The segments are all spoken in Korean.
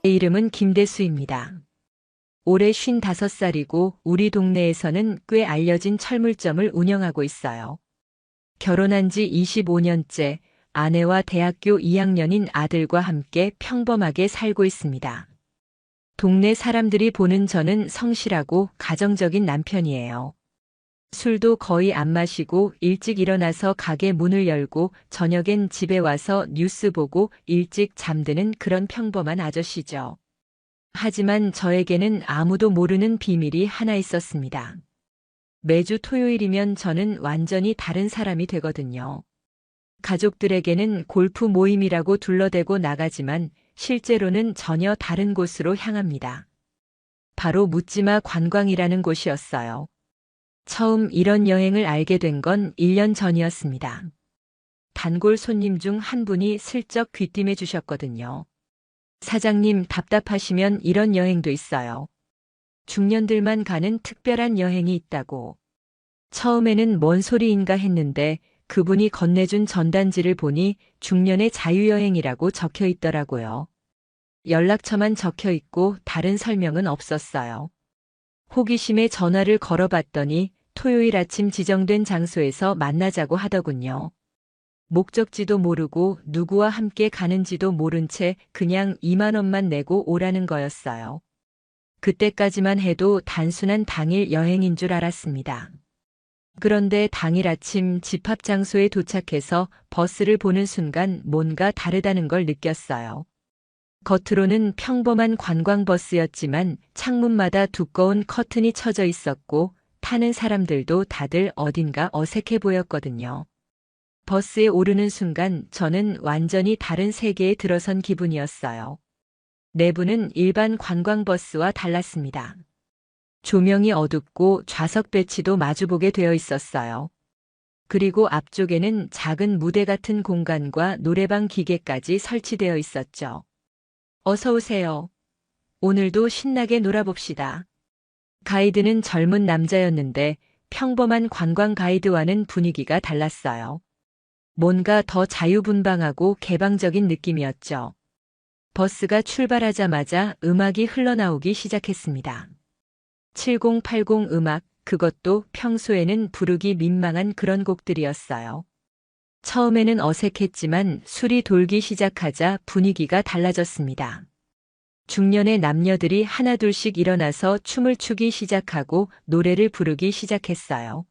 제 이름은 김대수입니다. 올해 55살이고 우리 동네에서는 꽤 알려진 철물점을 운영하고 있어요. 결혼한 지 25년째 아내와 대학교 2학년인 아들과 함께 평범하게 살고 있습니다. 동네 사람들이 보는 저는 성실하고 가정적인 남편이에요. 술도 거의 안 마시고 일찍 일어나서 가게 문을 열고 저녁엔 집에 와서 뉴스 보고 일찍 잠드는 그런 평범한 아저씨죠. 하지만 저에게는 아무도 모르는 비밀이 하나 있었습니다. 매주 토요일이면 저는 완전히 다른 사람이 되거든요. 가족들에게는 골프 모임이라고 둘러대고 나가지만 실제로는 전혀 다른 곳으로 향합니다. 바로 묻지마 관광이라는 곳이었어요. 처음 이런 여행을 알게 된 건 1년 전이었습니다. 단골 손님 중 한 분이 슬쩍 귀띔해 주셨거든요. 사장님, 답답하시면 이런 여행도 있어요. 중년들만 가는 특별한 여행이 있다고. 처음에는 뭔 소리인가 했는데 그분이 건네준 전단지를 보니 중년의 자유여행이라고 적혀 있더라고요. 연락처만 적혀 있고 다른 설명은 없었어요. 호기심에 전화를 걸어봤더니 토요일 아침 지정된 장소에서 만나자고 하더군요. 목적지도 모르고 누구와 함께 가는지도 모른 채 그냥 2만 원만 내고 오라는 거였어요. 그때까지만 해도 단순한 당일 여행인 줄 알았습니다. 그런데 당일 아침 집합 장소에 도착해서 버스를 보는 순간 뭔가 다르다는 걸 느꼈어요. 겉으로는 평범한 관광버스였지만 창문마다 두꺼운 커튼이 쳐져 있었고 타는 사람들도 다들 어딘가 어색해 보였거든요. 버스에 오르는 순간 저는 완전히 다른 세계에 들어선 기분이었어요. 내부는 일반 관광버스와 달랐습니다. 조명이 어둡고 좌석 배치도 마주보게 되어 있었어요. 그리고 앞쪽에는 작은 무대 같은 공간과 노래방 기계까지 설치되어 있었죠. 어서 오세요. 오늘도 신나게 놀아봅시다. 가이드는 젊은 남자였는데 평범한 관광 가이드와는 분위기가 달랐어요. 뭔가 더 자유분방하고 개방적인 느낌이었죠. 버스가 출발하자마자 음악이 흘러나오기 시작했습니다. 7080 음악, 그것도 평소에는 부르기 민망한 그런 곡들이었어요. 처음에는 어색했지만 술이 돌기 시작하자 분위기가 달라졌습니다. 중년의 남녀들이 하나둘씩 일어나서 춤을 추기 시작하고 노래를 부르기 시작했어요.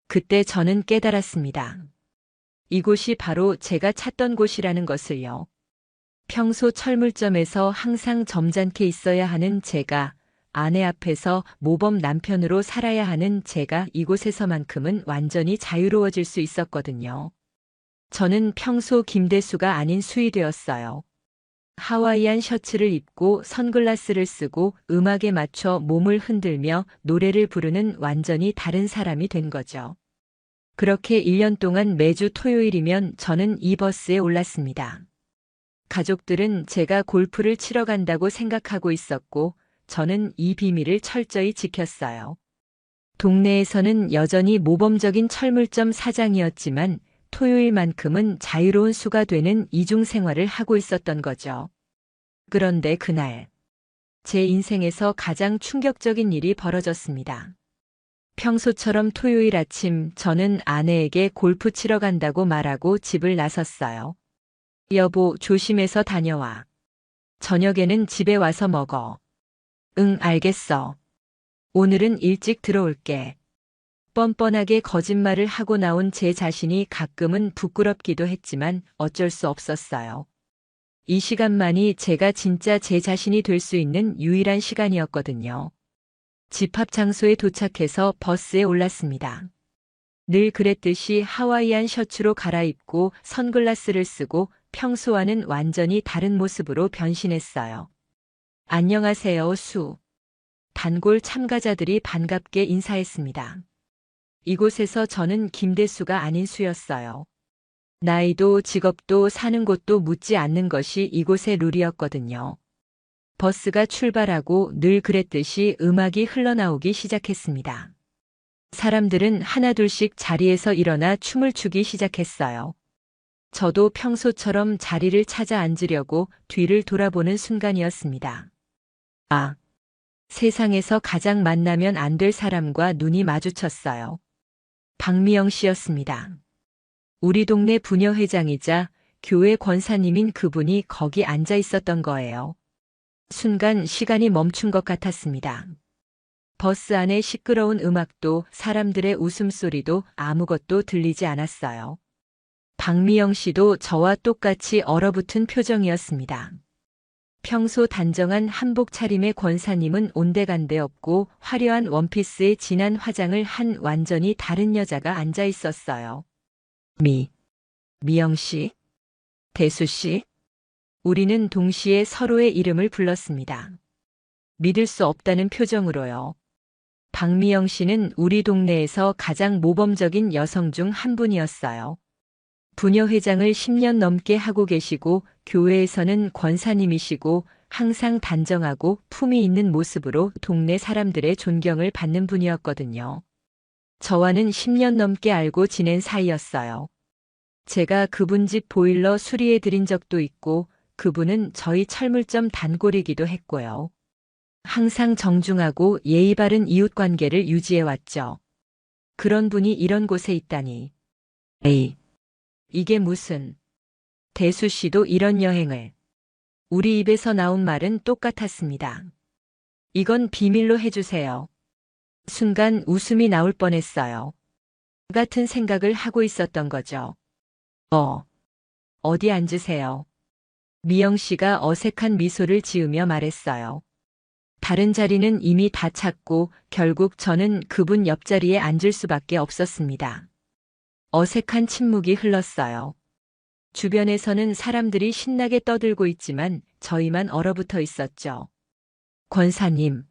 그때 저는 깨달았습니다. 이곳이 바로 제가 찾던 곳이라는 것을요. 평소 철물점에서 항상 점잖게 있어야 하는 제가, 아내 앞에서 모범 남편으로 살아야 하는 제가 이곳에서만큼은 완전히 자유로워질 수 있었거든요. 저는 평소 김대수가 아닌 수이 되었어요. 하와이안 셔츠를 입고 선글라스를 쓰고 음악에 맞춰 몸을 흔들며 노래를 부르는 완전히 다른 사람이 된 거죠. 그렇게 1년 동안 매주 토요일이면 저는 이 버스에 올랐습니다. 가족들은 제가 골프를 치러 간다고 생각하고 있었고 저는 이 비밀을 철저히 지켰어요. 동네에서는 여전히 모범적인 철물점 사장이었지만 토요일만큼은 자유로운 수가 되는 이중 생활을 하고 있었던 거죠. 그런데 그날, 제 인생에서 가장 충격적인 일이 벌어졌습니다. 평소처럼 토요일 아침 저는 아내에게 골프 치러 간다고 말하고 집을 나섰어요. 여보, 조심해서 다녀와. 저녁에는 집에 와서 먹어. 응, 알겠어. 오늘은 일찍 들어올게. 뻔뻔하게 거짓말을 하고 나온 제 자신이 가끔은 부끄럽기도 했지만 어쩔 수 없었어요. 이 시간만이 제가 진짜 제 자신이 될 수 있는 유일한 시간이었거든요. 집합 장소에 도착해서 버스에 올랐습니다. 늘 그랬듯이 하와이안 셔츠로 갈아입고 선글라스를 쓰고 평소와는 완전히 다른 모습으로 변신했어요. 안녕하세요, 수. 단골 참가자들이 반갑게 인사했습니다. 이곳에서 저는 김대수가 아닌 수였어요. 나이도 직업도 사는 곳도 묻지 않는 것이 이곳의 룰이었거든요. 버스가 출발하고 늘 그랬듯이 음악이 흘러나오기 시작했습니다. 사람들은 하나둘씩 자리에서 일어나 춤을 추기 시작했어요. 저도 평소처럼 자리를 찾아 앉으려고 뒤를 돌아보는 순간이었습니다. 아, 세상에서 가장 만나면 안 될 사람과 눈이 마주쳤어요. 박미영 씨였습니다. 우리 동네 부녀회장이자 교회 권사님인 그분이 거기 앉아 있었던 거예요. 순간 시간이 멈춘 것 같았습니다. 버스 안의 시끄러운 음악도 사람들의 웃음소리도 아무것도 들리지 않았어요. 박미영 씨도 저와 똑같이 얼어붙은 표정이었습니다. 평소 단정한 한복 차림의 권사님은 온데간데 없고 화려한 원피스에 진한 화장을 한 완전히 다른 여자가 앉아 있었어요. 미영 씨? 대수 씨? 우리는 동시에 서로의 이름을 불렀습니다. 믿을 수 없다는 표정으로요. 박미영 씨는 우리 동네에서 가장 모범적인 여성 중 한 분이었어요. 부녀회장을 10년 넘게 하고 계시고 교회에서는 권사님이시고 항상 단정하고 품위 있는 모습으로 동네 사람들의 존경을 받는 분이었거든요. 저와는 10년 넘게 알고 지낸 사이였어요. 제가 그분 집 보일러 수리해 드린 적도 있고 그분은 저희 철물점 단골이기도 했고요. 항상 정중하고 예의 바른 이웃관계를 유지해왔죠. 그런 분이 이런 곳에 있다니. 에이, 이게 무슨. 대수 씨도 이런 여행을. 우리 입에서 나온 말은 똑같았습니다. 이건 비밀로 해주세요. 순간 웃음이 나올 뻔했어요. 같은 생각을 하고 있었던 거죠. 어디 앉으세요. 미영 씨가 어색한 미소를 지으며 말했어요. 다른 자리는 이미 다 찼고 결국 저는 그분 옆자리에 앉을 수밖에 없었습니다. 어색한 침묵이 흘렀어요. 주변에서는 사람들이 신나게 떠들고 있지만 저희만 얼어붙어 있었죠. 권사님.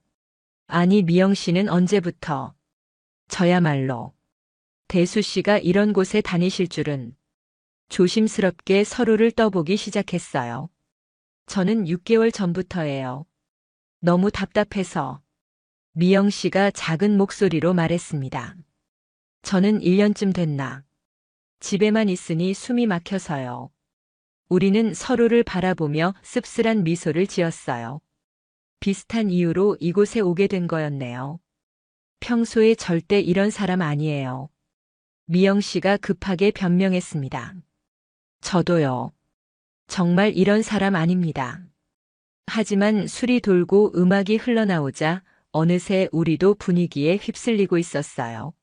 아니 미영 씨는 언제부터? 저야말로. 대수 씨가 이런 곳에 다니실 줄은. 조심스럽게 서로를 떠보기 시작했어요. 저는 6개월 전부터예요. 너무 답답해서. 미영 씨가 작은 목소리로 말했습니다. 저는 1년쯤 됐나. 집에만 있으니 숨이 막혀서요. 우리는 서로를 바라보며 씁쓸한 미소를 지었어요. 비슷한 이유로 이곳에 오게 된 거였네요. 평소에 절대 이런 사람 아니에요. 미영 씨가 급하게 변명했습니다. 저도요. 정말 이런 사람 아닙니다. 하지만 술이 돌고 음악이 흘러나오자 어느새 우리도 분위기에 휩쓸리고 있었어요.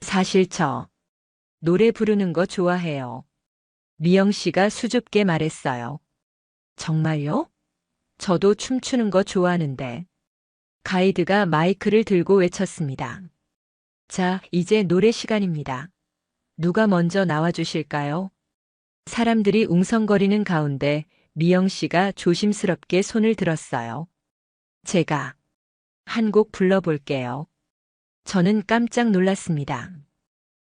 사실 저 노래 부르는 거 좋아해요. 미영 씨가 수줍게 말했어요. 정말요? 저도 춤추는 거 좋아하는데. 가이드가 마이크를 들고 외쳤습니다. 자, 이제 노래 시간입니다. 누가 먼저 나와주실까요? 사람들이 웅성거리는 가운데 미영 씨가 조심스럽게 손을 들었어요. 제가 한 곡 불러볼게요. 저는 깜짝 놀랐습니다.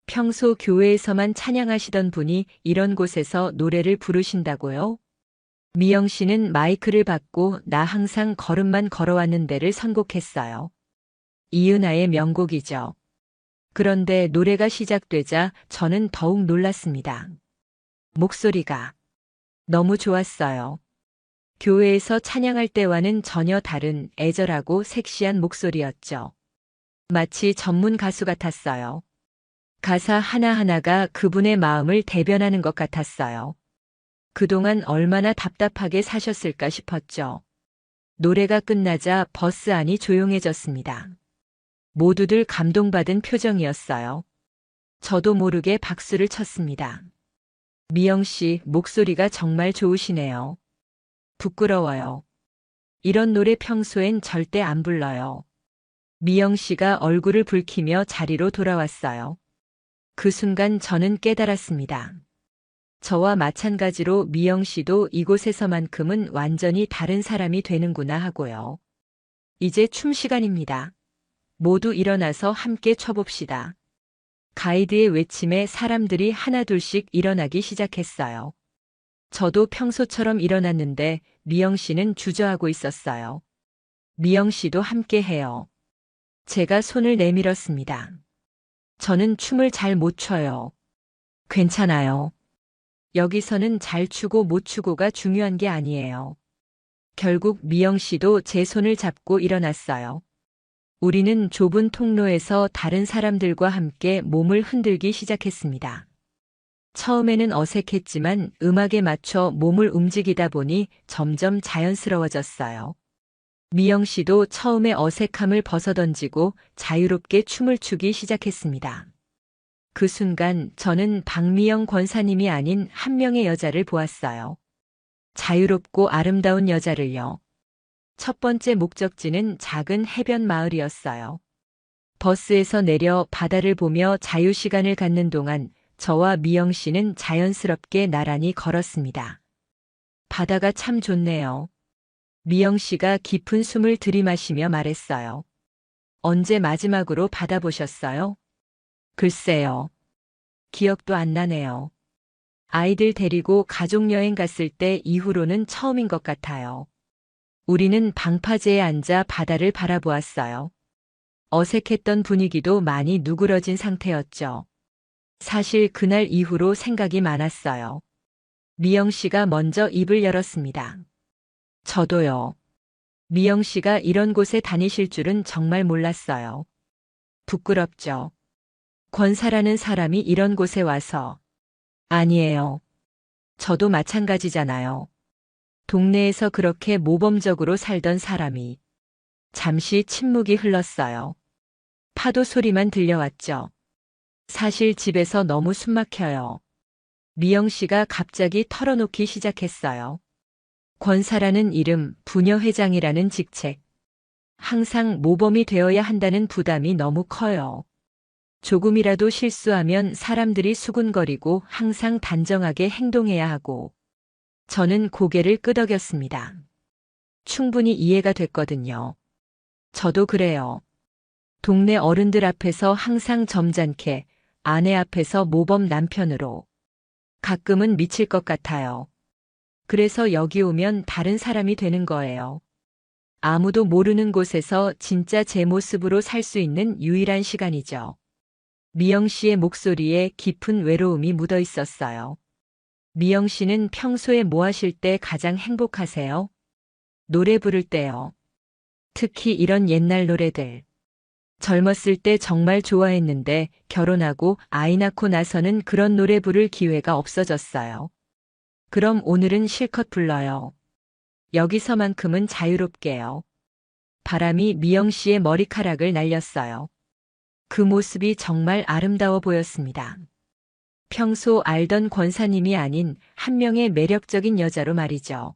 평소 교회에서만 찬양하시던 분이 이런 곳에서 노래를 부르신다고요? 미영 씨는 마이크를 받고 나 항상 걸음만 걸어왔는 데를 선곡했어요. 이은하의 명곡이죠. 그런데 노래가 시작되자 저는 더욱 놀랐습니다. 목소리가 너무 좋았어요. 교회에서 찬양할 때와는 전혀 다른 애절하고 섹시한 목소리였죠. 마치 전문 가수 같았어요. 가사 하나하나가 그분의 마음을 대변하는 것 같았어요. 그동안 얼마나 답답하게 사셨을까 싶었죠. 노래가 끝나자 버스 안이 조용해졌습니다. 모두들 감동받은 표정이었어요. 저도 모르게 박수를 쳤습니다. 미영 씨 목소리가 정말 좋으시네요. 부끄러워요. 이런 노래 평소엔 절대 안 불러요. 미영 씨가 얼굴을 붉히며 자리로 돌아왔어요. 그 순간 저는 깨달았습니다. 저와 마찬가지로 미영 씨도 이곳에서만큼은 완전히 다른 사람이 되는구나 하고요. 이제 춤 시간입니다. 모두 일어나서 함께 춰봅시다. 가이드의 외침에 사람들이 하나둘씩 일어나기 시작했어요. 저도 평소처럼 일어났는데 미영 씨는 주저하고 있었어요. 미영 씨도 함께 해요. 제가 손을 내밀었습니다. 저는 춤을 잘 못 춰요. 괜찮아요. 여기서는 잘 추고 못 추고가 중요한 게 아니에요. 결국 미영 씨도 제 손을 잡고 일어났어요. 우리는 좁은 통로에서 다른 사람들과 함께 몸을 흔들기 시작했습니다. 처음에는 어색했지만 음악에 맞춰 몸을 움직이다 보니 점점 자연스러워졌어요. 미영 씨도 처음에 어색함을 벗어던지고 자유롭게 춤을 추기 시작했습니다. 그 순간 저는 박미영 권사님이 아닌 한 명의 여자를 보았어요. 자유롭고 아름다운 여자를요. 첫 번째 목적지는 작은 해변 마을이었어요. 버스에서 내려 바다를 보며 자유시간을 갖는 동안 저와 미영 씨는 자연스럽게 나란히 걸었습니다. 바다가 참 좋네요. 미영 씨가 깊은 숨을 들이마시며 말했어요. 언제 마지막으로 바다 보셨어요? 글쎄요. 기억도 안 나네요. 아이들 데리고 가족여행 갔을 때 이후로는 처음인 것 같아요. 우리는 방파제에 앉아 바다를 바라보았어요. 어색했던 분위기도 많이 누그러진 상태였죠. 사실 그날 이후로 생각이 많았어요. 미영 씨가 먼저 입을 열었습니다. 저도요. 미영 씨가 이런 곳에 다니실 줄은 정말 몰랐어요. 부끄럽죠. 권사라는 사람이 이런 곳에 와서. 아니에요. 저도 마찬가지잖아요. 동네에서 그렇게 모범적으로 살던 사람이. 잠시 침묵이 흘렀어요. 파도 소리만 들려왔죠. 사실 집에서 너무 숨막혀요. 미영 씨가 갑자기 털어놓기 시작했어요. 권사라는 이름, 부녀회장이라는 직책. 항상 모범이 되어야 한다는 부담이 너무 커요. 조금이라도 실수하면 사람들이 수군거리고 항상 단정하게 행동해야 하고. 저는 고개를 끄덕였습니다. 충분히 이해가 됐거든요. 저도 그래요. 동네 어른들 앞에서 항상 점잖게, 아내 앞에서 모범 남편으로. 가끔은 미칠 것 같아요. 그래서 여기 오면 다른 사람이 되는 거예요. 아무도 모르는 곳에서 진짜 제 모습으로 살 수 있는 유일한 시간이죠. 미영 씨의 목소리에 깊은 외로움이 묻어 있었어요. 미영 씨는 평소에 뭐 하실 때 가장 행복하세요? 노래 부를 때요. 특히 이런 옛날 노래들. 젊었을 때 정말 좋아했는데 결혼하고 아이 낳고 나서는 그런 노래 부를 기회가 없어졌어요. 그럼 오늘은 실컷 불러요. 여기서만큼은 자유롭게요. 바람이 미영 씨의 머리카락을 날렸어요. 그 모습이 정말 아름다워 보였습니다. 평소 알던 권사님이 아닌 한 명의 매력적인 여자로 말이죠.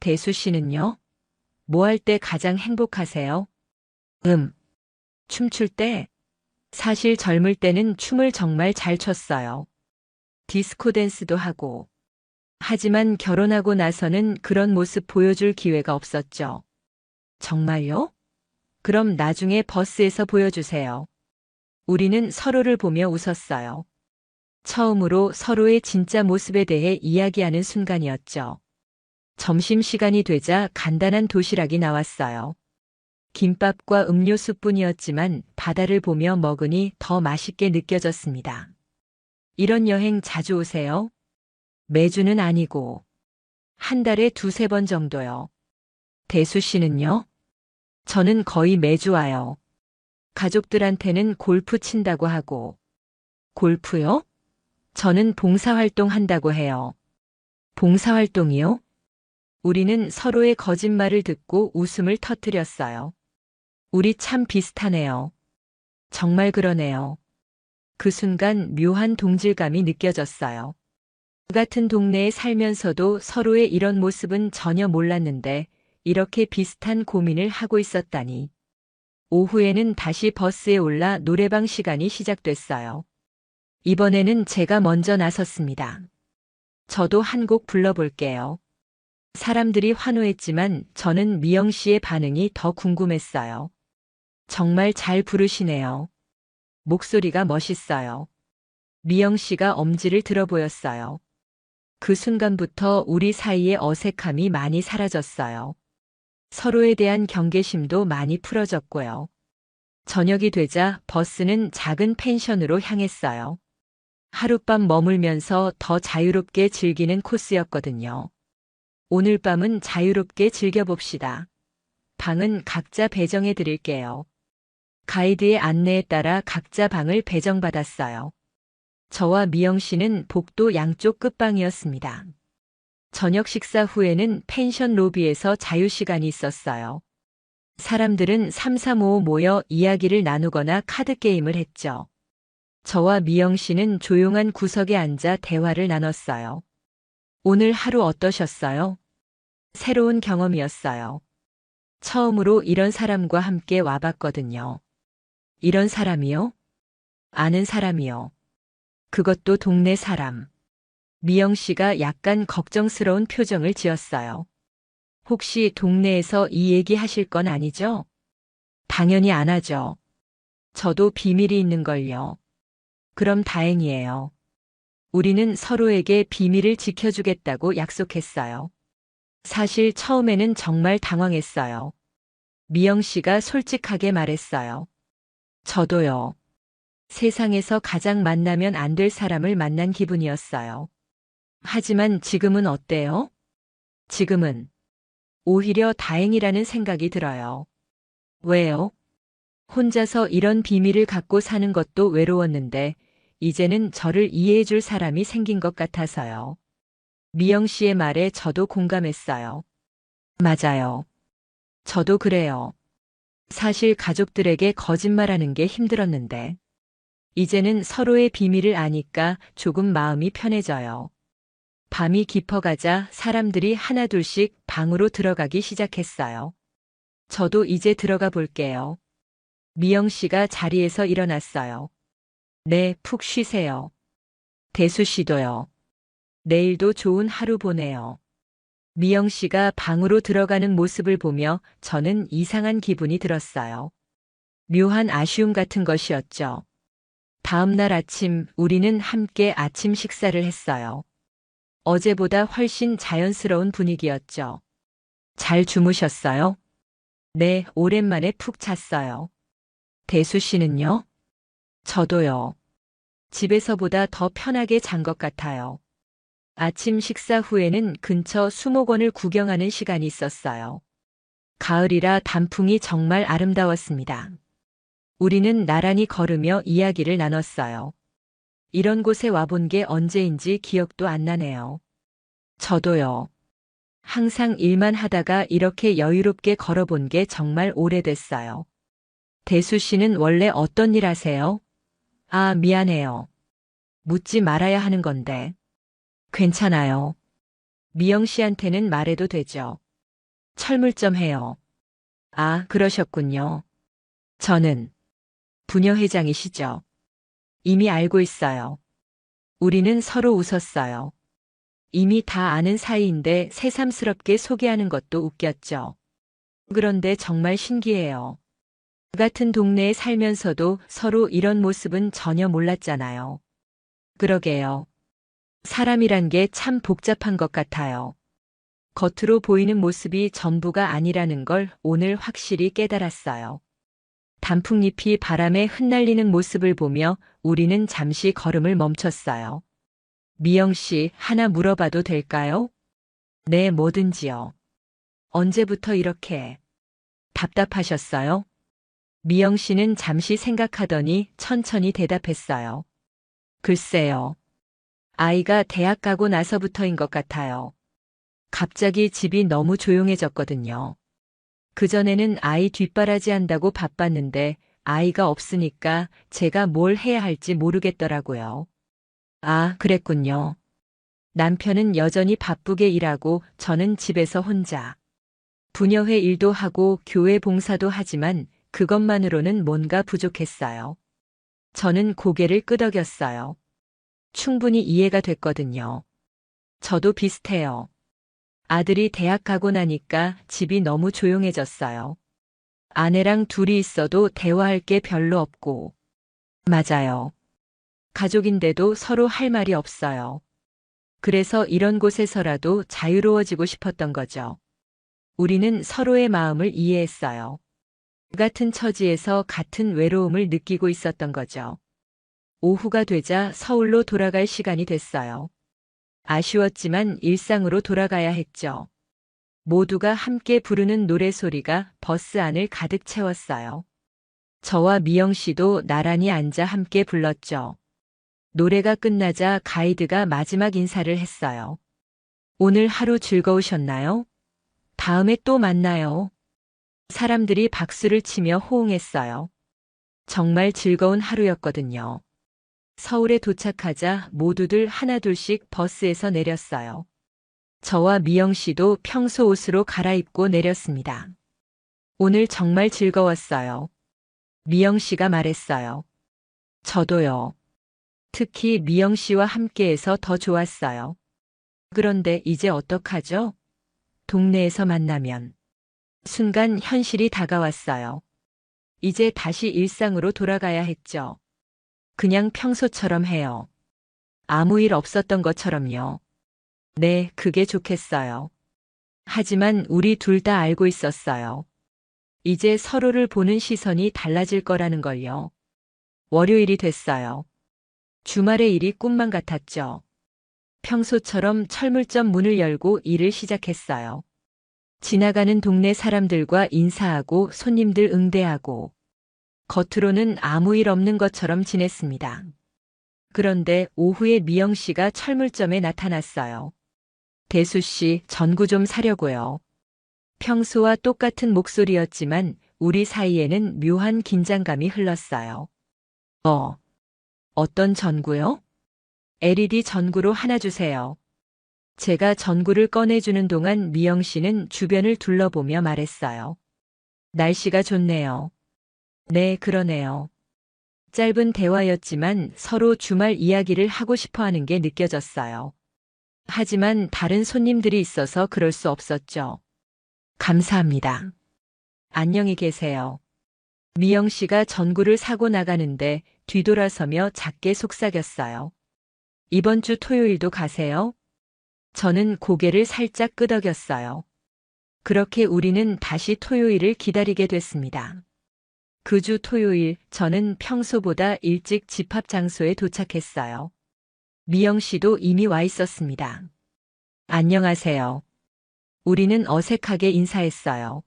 대수 씨는요? 뭐 할 때 가장 행복하세요? 춤출 때? 사실 젊을 때는 춤을 정말 잘 췄어요. 디스코 댄스도 하고. 하지만 결혼하고 나서는 그런 모습 보여줄 기회가 없었죠. 정말요? 그럼 나중에 버스에서 보여주세요. 우리는 서로를 보며 웃었어요. 처음으로 서로의 진짜 모습에 대해 이야기하는 순간이었죠. 점심시간이 되자 간단한 도시락이 나왔어요. 김밥과 음료수뿐이었지만 바다를 보며 먹으니 더 맛있게 느껴졌습니다. 이런 여행 자주 오세요? 매주는 아니고 한 달에 두세 번 정도요. 대수 씨는요? 저는 거의 매주 와요. 가족들한테는 골프 친다고 하고. 골프요? 저는 봉사활동 한다고 해요. 봉사활동이요? 우리는 서로의 거짓말을 듣고 웃음을 터뜨렸어요. 우리 참 비슷하네요. 정말 그러네요. 그 순간 묘한 동질감이 느껴졌어요. 같은 동네에 살면서도 서로의 이런 모습은 전혀 몰랐는데 이렇게 비슷한 고민을 하고 있었다니. 오후에는 다시 버스에 올라 노래방 시간이 시작됐어요. 이번에는 제가 먼저 나섰습니다. 저도 한 곡 불러볼게요. 사람들이 환호했지만 저는 미영 씨의 반응이 더 궁금했어요. 정말 잘 부르시네요. 목소리가 멋있어요. 미영 씨가 엄지를 들어 보였어요. 그 순간부터 우리 사이의 어색함이 많이 사라졌어요. 서로에 대한 경계심도 많이 풀어졌고요. 저녁이 되자 버스는 작은 펜션으로 향했어요. 하룻밤 머물면서 더 자유롭게 즐기는 코스였거든요. 오늘 밤은 자유롭게 즐겨봅시다. 방은 각자 배정해 드릴게요. 가이드의 안내에 따라 각자 방을 배정받았어요. 저와 미영 씨는 복도 양쪽 끝방이었습니다. 저녁 식사 후에는 펜션 로비에서 자유시간이 있었어요. 사람들은 삼삼오오 모여 이야기를 나누거나 카드게임을 했죠. 저와 미영 씨는 조용한 구석에 앉아 대화를 나눴어요. 오늘 하루 어떠셨어요? 새로운 경험이었어요. 처음으로 이런 사람과 함께 와봤거든요. 이런 사람이요? 아는 사람이요. 그것도 동네 사람. 미영 씨가 약간 걱정스러운 표정을 지었어요. 혹시 동네에서 이 얘기 하실 건 아니죠? 당연히 안 하죠. 저도 비밀이 있는걸요. 그럼 다행이에요. 우리는 서로에게 비밀을 지켜주겠다고 약속했어요. 사실 처음에는 정말 당황했어요. 미영 씨가 솔직하게 말했어요. 저도요. 세상에서 가장 만나면 안 될 사람을 만난 기분이었어요. 하지만 지금은 어때요? 지금은 오히려 다행이라는 생각이 들어요. 왜요? 혼자서 이런 비밀을 갖고 사는 것도 외로웠는데, 이제는 저를 이해해 줄 사람이 생긴 것 같아서요. 미영 씨의 말에 저도 공감했어요. 맞아요. 저도 그래요. 사실 가족들에게 거짓말하는 게 힘들었는데, 이제는 서로의 비밀을 아니까 조금 마음이 편해져요. 밤이 깊어가자 사람들이 하나둘씩 방으로 들어가기 시작했어요. 저도 이제 들어가 볼게요. 미영 씨가 자리에서 일어났어요. 네, 푹 쉬세요. 대수 씨도요. 내일도 좋은 하루 보내요. 미영 씨가 방으로 들어가는 모습을 보며 저는 이상한 기분이 들었어요. 묘한 아쉬움 같은 것이었죠. 다음 날 아침 우리는 함께 아침 식사를 했어요. 어제보다 훨씬 자연스러운 분위기였죠. 잘 주무셨어요? 네, 오랜만에 푹 잤어요. 대수 씨는요? 저도요. 집에서보다 더 편하게 잔 것 같아요. 아침 식사 후에는 근처 수목원을 구경하는 시간이 있었어요. 가을이라 단풍이 정말 아름다웠습니다. 우리는 나란히 걸으며 이야기를 나눴어요. 이런 곳에 와본 게 언제인지 기억도 안 나네요. 저도요. 항상 일만 하다가 이렇게 여유롭게 걸어본 게 정말 오래됐어요. 대수 씨는 원래 어떤 일 하세요? 아, 미안해요. 묻지 말아야 하는 건데. 괜찮아요. 미영 씨한테는 말해도 되죠. 철물점 해요. 아, 그러셨군요. 저는 부녀회장이시죠. 이미 알고 있어요. 우리는 서로 웃었어요. 이미 다 아는 사이인데 새삼스럽게 소개하는 것도 웃겼죠. 그런데 정말 신기해요. 같은 동네에 살면서도 서로 이런 모습은 전혀 몰랐잖아요. 그러게요. 사람이란 게 참 복잡한 것 같아요. 겉으로 보이는 모습이 전부가 아니라는 걸 오늘 확실히 깨달았어요. 단풍잎이 바람에 흩날리는 모습을 보며 우리는 잠시 걸음을 멈췄어요. 미영 씨, 하나 물어봐도 될까요? 네, 뭐든지요. 언제부터 이렇게 답답하셨어요? 미영 씨는 잠시 생각하더니 천천히 대답했어요. 글쎄요. 아이가 대학 가고 나서부터인 것 같아요. 갑자기 집이 너무 조용해졌거든요. 그전에는 아이 뒷바라지 한다고 바빴는데 아이가 없으니까 제가 뭘 해야 할지 모르겠더라고요. 아, 그랬군요. 남편은 여전히 바쁘게 일하고 저는 집에서 혼자. 부녀회 일도 하고 교회 봉사도 하지만 그것만으로는 뭔가 부족했어요. 저는 고개를 끄덕였어요. 충분히 이해가 됐거든요. 저도 비슷해요. 아들이 대학 가고 나니까 집이 너무 조용해졌어요. 아내랑 둘이 있어도 대화할 게 별로 없고. 맞아요. 가족인데도 서로 할 말이 없어요. 그래서 이런 곳에서라도 자유로워지고 싶었던 거죠. 우리는 서로의 마음을 이해했어요. 같은 처지에서 같은 외로움을 느끼고 있었던 거죠. 오후가 되자 서울로 돌아갈 시간이 됐어요. 아쉬웠지만 일상으로 돌아가야 했죠. 모두가 함께 부르는 노래소리가 버스 안을 가득 채웠어요. 저와 미영 씨도 나란히 앉아 함께 불렀죠. 노래가 끝나자 가이드가 마지막 인사를 했어요. 오늘 하루 즐거우셨나요? 다음에 또 만나요. 사람들이 박수를 치며 호응했어요. 정말 즐거운 하루였거든요. 서울에 도착하자 모두들 하나둘씩 버스에서 내렸어요. 저와 미영 씨도 평소 옷으로 갈아입고 내렸습니다. 오늘 정말 즐거웠어요. 미영 씨가 말했어요. 저도요. 특히 미영 씨와 함께해서 더 좋았어요. 그런데 이제 어떡하죠? 동네에서 만나면. 순간 현실이 다가왔어요. 이제 다시 일상으로 돌아가야 했죠. 그냥 평소처럼 해요. 아무 일 없었던 것처럼요. 네, 그게 좋겠어요. 하지만 우리 둘 다 알고 있었어요. 이제 서로를 보는 시선이 달라질 거라는 걸요. 월요일이 됐어요. 주말의 일이 꿈만 같았죠. 평소처럼 철물점 문을 열고 일을 시작했어요. 지나가는 동네 사람들과 인사하고 손님들 응대하고 겉으로는 아무 일 없는 것처럼 지냈습니다. 그런데 오후에 미영 씨가 철물점에 나타났어요. 대수 씨, 전구 좀 사려고요. 평소와 똑같은 목소리였지만 우리 사이에는 묘한 긴장감이 흘렀어요. 어떤 전구요? LED 전구로 하나 주세요. 제가 전구를 꺼내주는 동안 미영 씨는 주변을 둘러보며 말했어요. 날씨가 좋네요. 네, 그러네요. 짧은 대화였지만 서로 주말 이야기를 하고 싶어 하는 게 느껴졌어요. 하지만 다른 손님들이 있어서 그럴 수 없었죠. 감사합니다. 안녕히 계세요. 미영 씨가 전구를 사고 나가는데 뒤돌아서며 작게 속삭였어요. 이번 주 토요일도 가세요? 저는 고개를 살짝 끄덕였어요. 그렇게 우리는 다시 토요일을 기다리게 됐습니다. 그 주 토요일 저는 평소보다 일찍 집합 장소에 도착했어요. 미영 씨도 이미 와 있었습니다. 안녕하세요. 우리는 어색하게 인사했어요.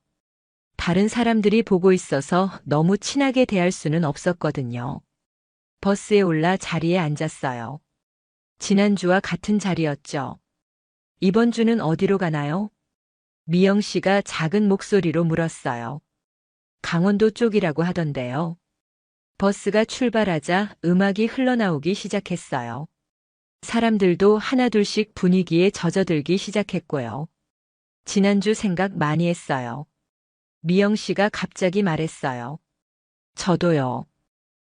다른 사람들이 보고 있어서 너무 친하게 대할 수는 없었거든요. 버스에 올라 자리에 앉았어요. 지난주와 같은 자리였죠. 이번 주는 어디로 가나요? 미영 씨가 작은 목소리로 물었어요. 강원도 쪽이라고 하던데요. 버스가 출발하자 음악이 흘러나오기 시작했어요. 사람들도 하나둘씩 분위기에 젖어들기 시작했고요. 지난주 생각 많이 했어요. 미영 씨가 갑자기 말했어요. 저도요.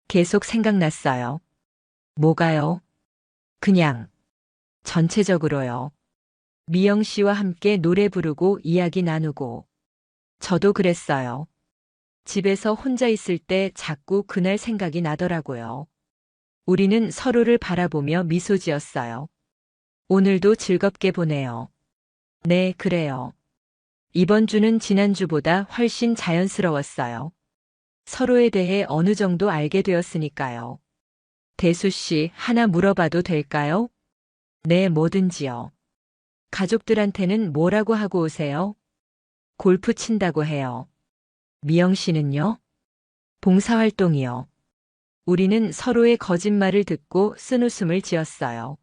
계속 생각났어요. 뭐가요? 그냥 전체적으로요. 미영 씨와 함께 노래 부르고 이야기 나누고. 저도 그랬어요. 집에서 혼자 있을 때 자꾸 그날 생각이 나더라고요. 우리는 서로를 바라보며 미소 지었어요. 오늘도 즐겁게 보내요. 네, 그래요. 이번 주는 지난주보다 훨씬 자연스러웠어요. 서로에 대해 어느 정도 알게 되었으니까요. 대수 씨, 하나 물어봐도 될까요? 네, 뭐든지요. 가족들한테는 뭐라고 하고 오세요? 골프 친다고 해요. 미영 씨는요? 봉사활동이요. 우리는 서로의 거짓말을 듣고 쓴웃음을 지었어요.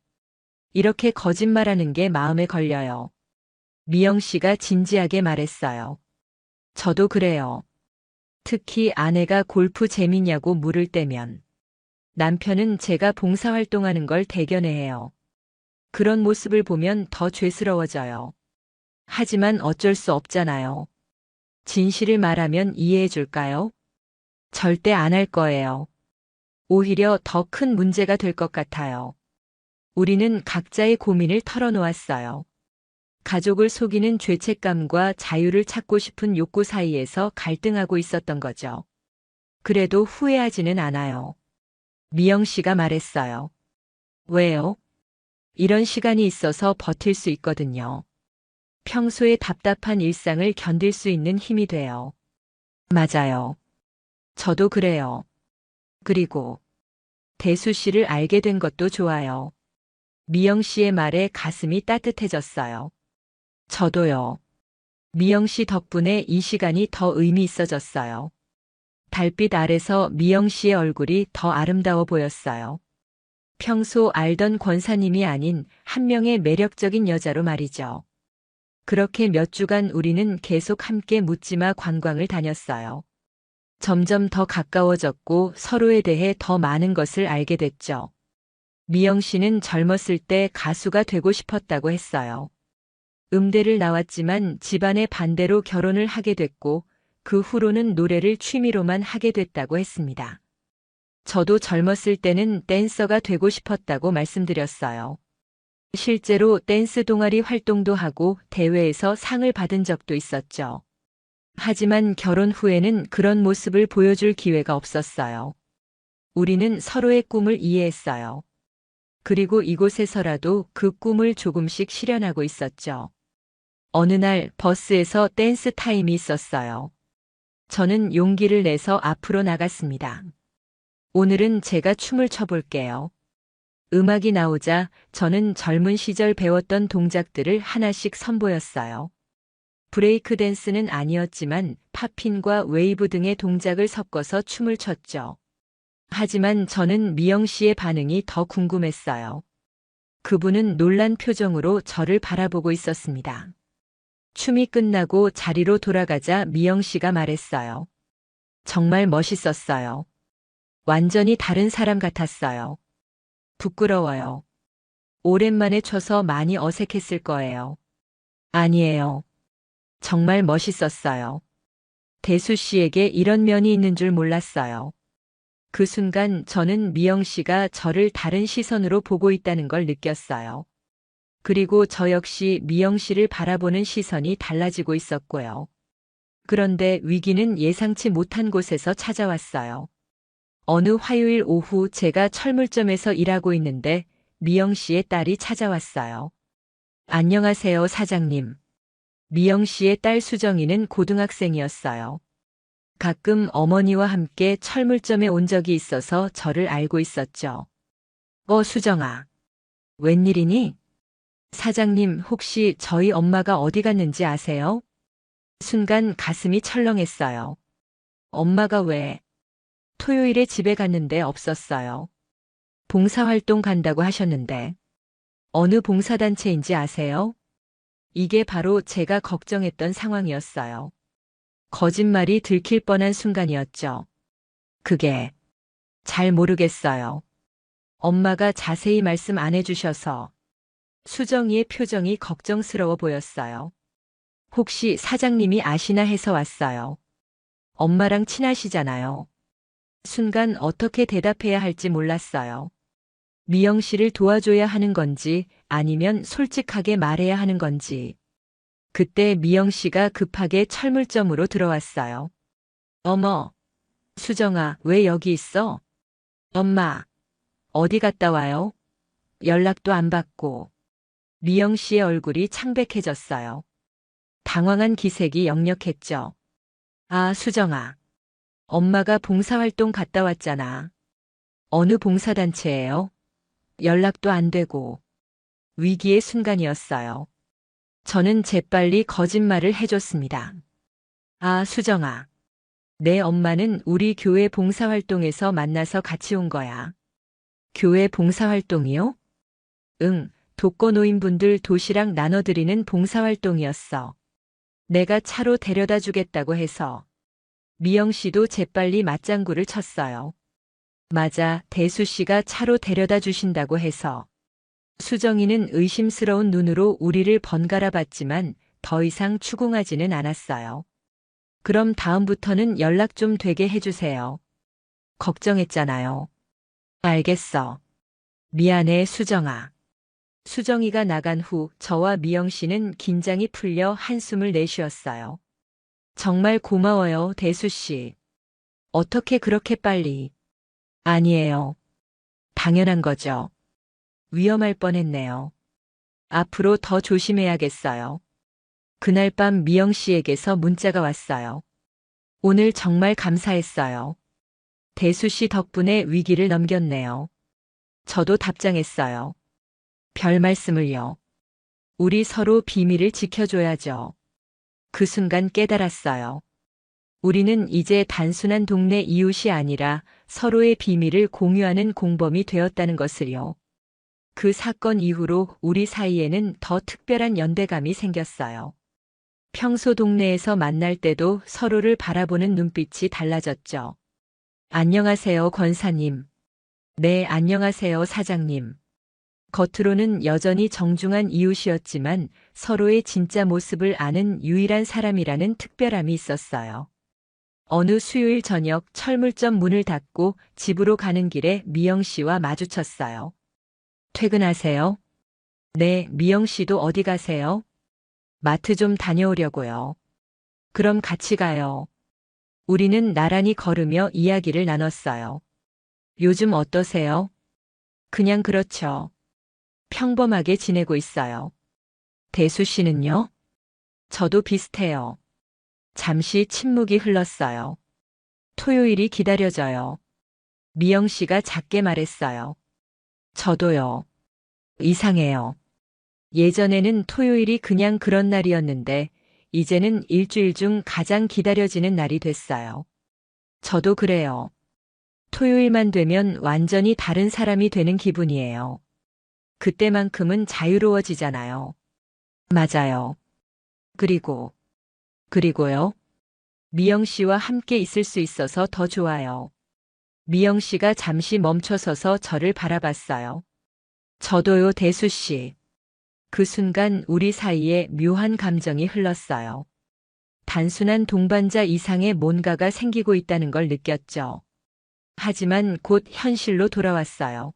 이렇게 거짓말하는 게 마음에 걸려요. 미영 씨가 진지하게 말했어요. 저도 그래요. 특히 아내가 골프 재밌냐고 물을 때면 남편은 제가 봉사활동하는 걸 대견해해요. 그런 모습을 보면 더 죄스러워져요. 하지만 어쩔 수 없잖아요. 진실을 말하면 이해해 줄까요? 절대 안 할 거예요. 오히려 더 큰 문제가 될 것 같아요. 우리는 각자의 고민을 털어놓았어요. 가족을 속이는 죄책감과 자유를 찾고 싶은 욕구 사이에서 갈등하고 있었던 거죠. 그래도 후회하지는 않아요. 미영 씨가 말했어요. 왜요? 이런 시간이 있어서 버틸 수 있거든요. 평소에 답답한 일상을 견딜 수 있는 힘이 돼요. 맞아요. 저도 그래요. 그리고 대수 씨를 알게 된 것도 좋아요. 미영 씨의 말에 가슴이 따뜻해졌어요. 저도요. 미영 씨 덕분에 이 시간이 더 의미 있어졌어요. 달빛 아래서 미영 씨의 얼굴이 더 아름다워 보였어요. 평소 알던 권사님이 아닌 한 명의 매력적인 여자로 말이죠. 그렇게 몇 주간 우리는 계속 함께 묻지마 관광을 다녔어요. 점점 더 가까워졌고 서로에 대해 더 많은 것을 알게 됐죠. 미영 씨는 젊었을 때 가수가 되고 싶었다고 했어요. 음대를 나왔지만 집안의 반대로 결혼을 하게 됐고 그 후로는 노래를 취미로만 하게 됐다고 했습니다. 저도 젊었을 때는 댄서가 되고 싶었다고 말씀드렸어요. 실제로 댄스 동아리 활동도 하고 대회에서 상을 받은 적도 있었죠. 하지만 결혼 후에는 그런 모습을 보여줄 기회가 없었어요. 우리는 서로의 꿈을 이해했어요. 그리고 이곳에서라도 그 꿈을 조금씩 실현하고 있었죠. 어느 날 버스에서 댄스 타임이 있었어요. 저는 용기를 내서 앞으로 나갔습니다. 오늘은 제가 춤을 춰볼게요. 음악이 나오자 저는 젊은 시절 배웠던 동작들을 하나씩 선보였어요. 브레이크 댄스는 아니었지만 팝핀과 웨이브 등의 동작을 섞어서 춤을 췄죠. 하지만 저는 미영 씨의 반응이 더 궁금했어요. 그분은 놀란 표정으로 저를 바라보고 있었습니다. 춤이 끝나고 자리로 돌아가자 미영 씨가 말했어요. 정말 멋있었어요. 완전히 다른 사람 같았어요. 부끄러워요. 오랜만에 춰서 많이 어색했을 거예요. 아니에요. 정말 멋있었어요. 대수 씨에게 이런 면이 있는 줄 몰랐어요. 그 순간 저는 미영 씨가 저를 다른 시선으로 보고 있다는 걸 느꼈어요. 그리고 저 역시 미영 씨를 바라보는 시선이 달라지고 있었고요. 그런데 위기는 예상치 못한 곳에서 찾아왔어요. 어느 화요일 오후 제가 철물점에서 일하고 있는데 미영 씨의 딸이 찾아왔어요. 안녕하세요, 사장님. 미영 씨의 딸 수정이는 고등학생이었어요. 가끔 어머니와 함께 철물점에 온 적이 있어서 저를 알고 있었죠. 수정아. 웬일이니? 사장님, 혹시 저희 엄마가 어디 갔는지 아세요? 순간 가슴이 철렁했어요. 엄마가 왜? 토요일에 집에 갔는데 없었어요. 봉사활동 간다고 하셨는데. 어느 봉사단체인지 아세요? 이게 바로 제가 걱정했던 상황이었어요. 거짓말이 들킬 뻔한 순간이었죠. 그게 잘 모르겠어요. 엄마가 자세히 말씀 안 해주셔서. 수정이의 표정이 걱정스러워 보였어요. 혹시 사장님이 아시나 해서 왔어요. 엄마랑 친하시잖아요. 순간 어떻게 대답해야 할지 몰랐어요. 미영 씨를 도와줘야 하는 건지 아니면 솔직하게 말해야 하는 건지. 그때 미영 씨가 급하게 철물점으로 들어왔어요. 어머, 수정아, 왜 여기 있어? 엄마, 어디 갔다 와요? 연락도 안 받고. 미영 씨의 얼굴이 창백해졌어요. 당황한 기색이 역력했죠. 아, 수정아. 엄마가 봉사활동 갔다 왔잖아. 어느 봉사단체예요? 연락도 안 되고. 위기의 순간이었어요. 저는 재빨리 거짓말을 해줬습니다. 아, 수정아. 내 엄마는 우리 교회 봉사활동에서 만나서 같이 온 거야. 교회 봉사활동이요? 응, 독거노인분들 도시락 나눠드리는 봉사활동이었어. 내가 차로 데려다 주겠다고 해서. 미영 씨도 재빨리 맞장구를 쳤어요. 맞아, 대수 씨가 차로 데려다 주신다고 해서. 수정이는 의심스러운 눈으로 우리를 번갈아 봤지만 더 이상 추궁하지는 않았어요. 그럼 다음부터는 연락 좀 되게 해주세요. 걱정했잖아요. 알겠어. 미안해, 수정아. 수정이가 나간 후 저와 미영 씨는 긴장이 풀려 한숨을 내쉬었어요. 정말 고마워요, 대수 씨. 어떻게 그렇게 빨리? 아니에요. 당연한 거죠. 위험할 뻔했네요. 앞으로 더 조심해야겠어요. 그날 밤 미영 씨에게서 문자가 왔어요. 오늘 정말 감사했어요. 대수 씨 덕분에 위기를 넘겼네요. 저도 답장했어요. 별 말씀을요. 우리 서로 비밀을 지켜줘야죠. 그 순간 깨달았어요. 우리는 이제 단순한 동네 이웃이 아니라 서로의 비밀을 공유하는 공범이 되었다는 것을요. 그 사건 이후로 우리 사이에는 더 특별한 연대감이 생겼어요. 평소 동네에서 만날 때도 서로를 바라보는 눈빛이 달라졌죠. 안녕하세요, 권사님. 네, 안녕하세요, 사장님. 겉으로는 여전히 정중한 이웃이었지만 서로의 진짜 모습을 아는 유일한 사람이라는 특별함이 있었어요. 어느 수요일 저녁 철물점 문을 닫고 집으로 가는 길에 미영 씨와 마주쳤어요. 퇴근하세요? 네, 미영 씨도 어디 가세요? 마트 좀 다녀오려고요. 그럼 같이 가요. 우리는 나란히 걸으며 이야기를 나눴어요. 요즘 어떠세요? 그냥 그렇죠. 평범하게 지내고 있어요. 대수 씨는요? 저도 비슷해요. 잠시 침묵이 흘렀어요. 토요일이 기다려져요. 미영 씨가 작게 말했어요. 저도요. 이상해요. 예전에는 토요일이 그냥 그런 날이었는데, 이제는 일주일 중 가장 기다려지는 날이 됐어요. 저도 그래요. 토요일만 되면 완전히 다른 사람이 되는 기분이에요. 그때만큼은 자유로워지잖아요. 맞아요. 그리고요. 미영 씨와 함께 있을 수 있어서 더 좋아요. 미영 씨가 잠시 멈춰서서 저를 바라봤어요. 저도요, 대수 씨. 그 순간 우리 사이에 묘한 감정이 흘렀어요. 단순한 동반자 이상의 뭔가가 생기고 있다는 걸 느꼈죠. 하지만 곧 현실로 돌아왔어요.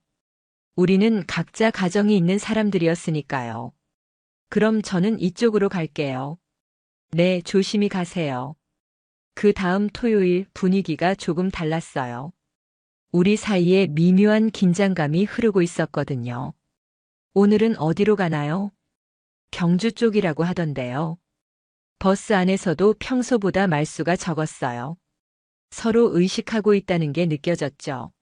우리는 각자 가정이 있는 사람들이었으니까요. 그럼 저는 이쪽으로 갈게요. 네, 조심히 가세요. 그 다음 토요일 분위기가 조금 달랐어요. 우리 사이에 미묘한 긴장감이 흐르고 있었거든요. 오늘은 어디로 가나요? 경주 쪽이라고 하던데요. 버스 안에서도 평소보다 말수가 적었어요. 서로 의식하고 있다는 게 느껴졌죠.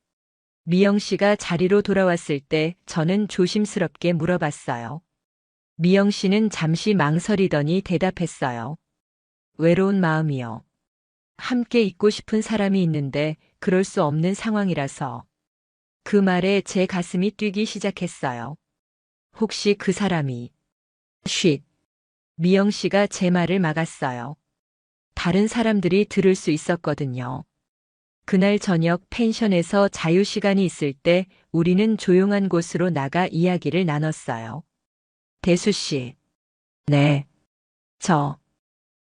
미영 씨가 자리로 돌아왔을 때 저는 조심스럽게 물어봤어요. 미영 씨는 잠시 망설이더니 대답했어요. 외로운 마음이요. 함께 있고 싶은 사람이 있는데 그럴 수 없는 상황이라서. 그 말에 제 가슴이 뛰기 시작했어요. 혹시 그 사람이 쉿. 미영 씨가 제 말을 막았어요. 다른 사람들이 들을 수 있었거든요. 그날 저녁 펜션에서 자유시간이 있을 때 우리는 조용한 곳으로 나가 이야기를 나눴어요. 대수 씨. 네. 저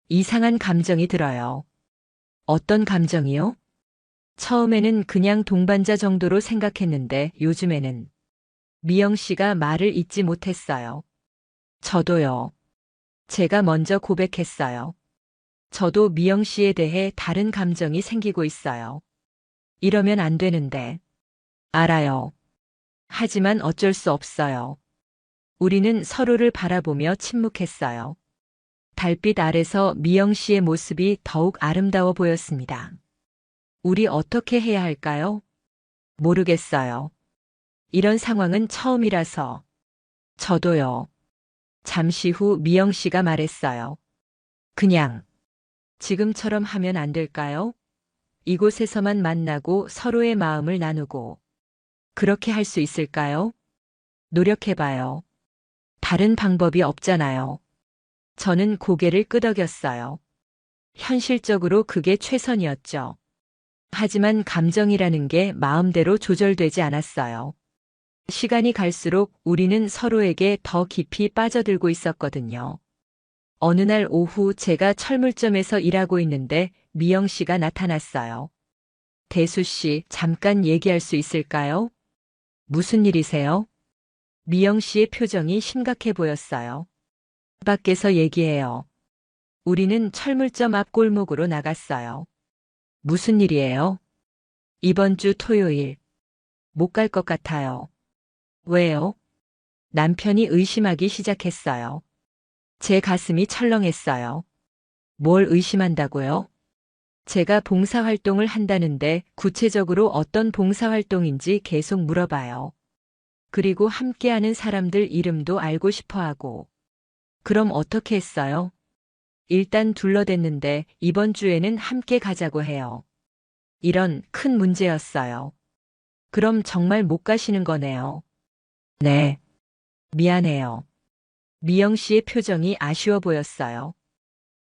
이상한 감정이 들어요. 어떤 감정이요? 처음에는 그냥 동반자 정도로 생각했는데 요즘에는 미영 씨가 말을 잇지 못했어요. 저도요. 제가 먼저 고백했어요. 저도 미영 씨에 대해 다른 감정이 생기고 있어요. 이러면 안 되는데. 알아요. 하지만 어쩔 수 없어요. 우리는 서로를 바라보며 침묵했어요. 달빛 아래서 미영 씨의 모습이 더욱 아름다워 보였습니다. 우리 어떻게 해야 할까요? 모르겠어요. 이런 상황은 처음이라서. 저도요. 잠시 후 미영 씨가 말했어요. 그냥 지금처럼 하면 안 될까요? 이곳에서만 만나고 서로의 마음을 나누고. 그렇게 할 수 있을까요? 노력해봐요. 다른 방법이 없잖아요. 저는 고개를 끄덕였어요. 현실적으로 그게 최선이었죠. 하지만 감정이라는 게 마음대로 조절되지 않았어요. 시간이 갈수록 우리는 서로에게 더 깊이 빠져들고 있었거든요. 어느 날 오후 제가 철물점에서 일하고 있는데 미영 씨가 나타났어요. 대수 씨, 잠깐 얘기할 수 있을까요? 무슨 일이세요? 미영 씨의 표정이 심각해 보였어요. 밖에서 얘기해요. 우리는 철물점 앞 골목으로 나갔어요. 무슨 일이에요? 이번 주 토요일. 못 갈 것 같아요. 왜요? 남편이 의심하기 시작했어요. 제 가슴이 철렁했어요. 뭘 의심한다고요? 제가 봉사활동을 한다는데 구체적으로 어떤 봉사활동인지 계속 물어봐요. 그리고 함께하는 사람들 이름도 알고 싶어 하고. 그럼 어떻게 했어요? 일단 둘러댔는데 이번 주에는 함께 가자고 해요. 이런 큰 문제였어요. 그럼 정말 못 가시는 거네요. 네. 미안해요. 미영 씨의 표정이 아쉬워 보였어요.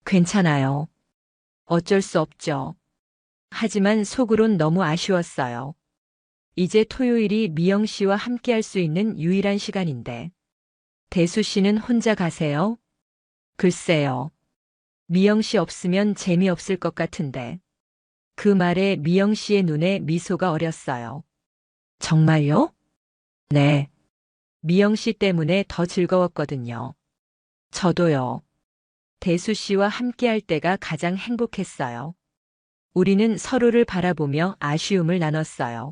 괜찮아요. 어쩔 수 없죠. 하지만 속으론 너무 아쉬웠어요. 이제 토요일이 미영 씨와 함께 할 수 있는 유일한 시간인데. 대수 씨는 혼자 가세요? 글쎄요. 미영 씨 없으면 재미없을 것 같은데. 그 말에 미영 씨의 눈에 미소가 어렸어요. 정말요? 네. 미영 씨 때문에 더 즐거웠거든요. 저도요. 대수 씨와 함께 할 때가 가장 행복했어요. 우리는 서로를 바라보며 아쉬움을 나눴어요.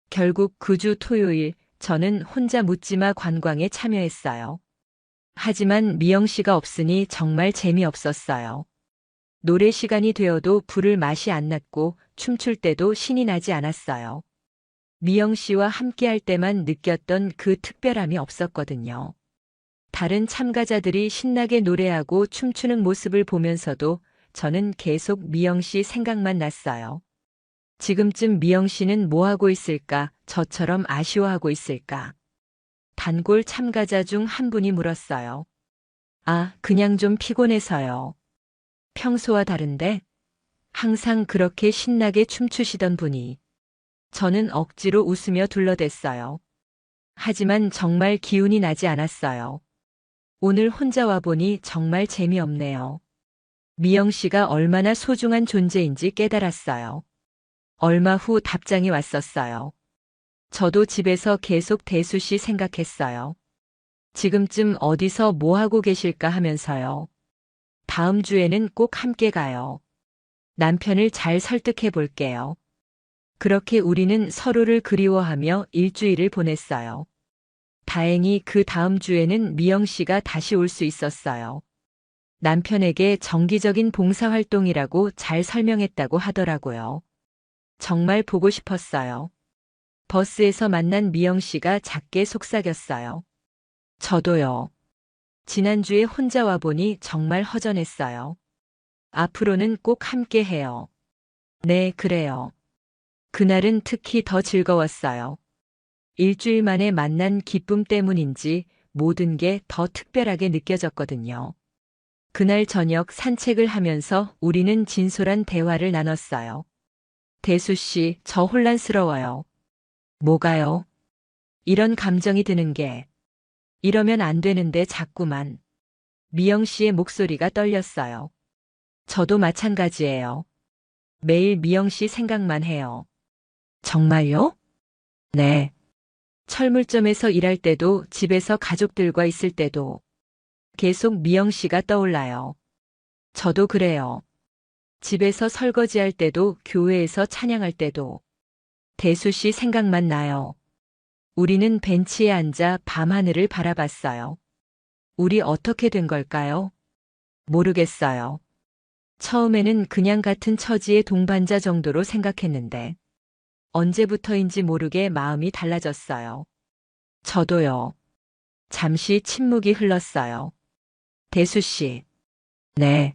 결국 그 주 토요일 저는 혼자 묻지마 관광에 참여했어요. 하지만 미영 씨가 없으니 정말 재미없었어요. 노래 시간이 되어도 부를 맛이 안 났고 춤출 때도 신이 나지 않았어요. 미영 씨와 함께 할 때만 느꼈던 그 특별함이 없었거든요. 다른 참가자들이 신나게 노래하고 춤추는 모습을 보면서도 저는 계속 미영 씨 생각만 났어요. 지금쯤 미영 씨는 뭐 하고 있을까? 저처럼 아쉬워하고 있을까? 단골 참가자 중 한 분이 물었어요. 아, 그냥 좀 피곤해서요. 평소와 다른데? 항상 그렇게 신나게 춤추시던 분이. 저는 억지로 웃으며 둘러댔어요. 하지만 정말 기운이 나지 않았어요. 오늘 혼자 와보니 정말 재미없네요. 미영 씨가 얼마나 소중한 존재인지 깨달았어요. 얼마 후 답장이 왔었어요. 저도 집에서 계속 대수 씨 생각했어요. 지금쯤 어디서 뭐 하고 계실까 하면서요. 다음 주에는 꼭 함께 가요. 남편을 잘 설득해 볼게요. 그렇게 우리는 서로를 그리워하며 일주일을 보냈어요. 다행히 그 다음 주에는 미영 씨가 다시 올 수 있었어요. 남편에게 정기적인 봉사활동이라고 잘 설명했다고 하더라고요. 정말 보고 싶었어요. 버스에서 만난 미영 씨가 작게 속삭였어요. 저도요. 지난주에 혼자 와보니 정말 허전했어요. 앞으로는 꼭 함께 해요. 네, 그래요. 그날은 특히 더 즐거웠어요. 일주일 만에 만난 기쁨 때문인지 모든 게 더 특별하게 느껴졌거든요. 그날 저녁 산책을 하면서 우리는 진솔한 대화를 나눴어요. 대수 씨, 저 혼란스러워요. 뭐가요? 이런 감정이 드는 게. 이러면 안 되는데 자꾸만. 미영 씨의 목소리가 떨렸어요. 저도 마찬가지예요. 매일 미영 씨 생각만 해요. 정말요? 네. 철물점에서 일할 때도 집에서 가족들과 있을 때도 계속 미영 씨가 떠올라요. 저도 그래요. 집에서 설거지할 때도 교회에서 찬양할 때도 대수 씨 생각만 나요. 우리는 벤치에 앉아 밤하늘을 바라봤어요. 우리 어떻게 된 걸까요? 모르겠어요. 처음에는 그냥 같은 처지의 동반자 정도로 생각했는데 언제부터인지 모르게 마음이 달라졌어요. 저도요. 잠시 침묵이 흘렀어요. 대수 씨. 네.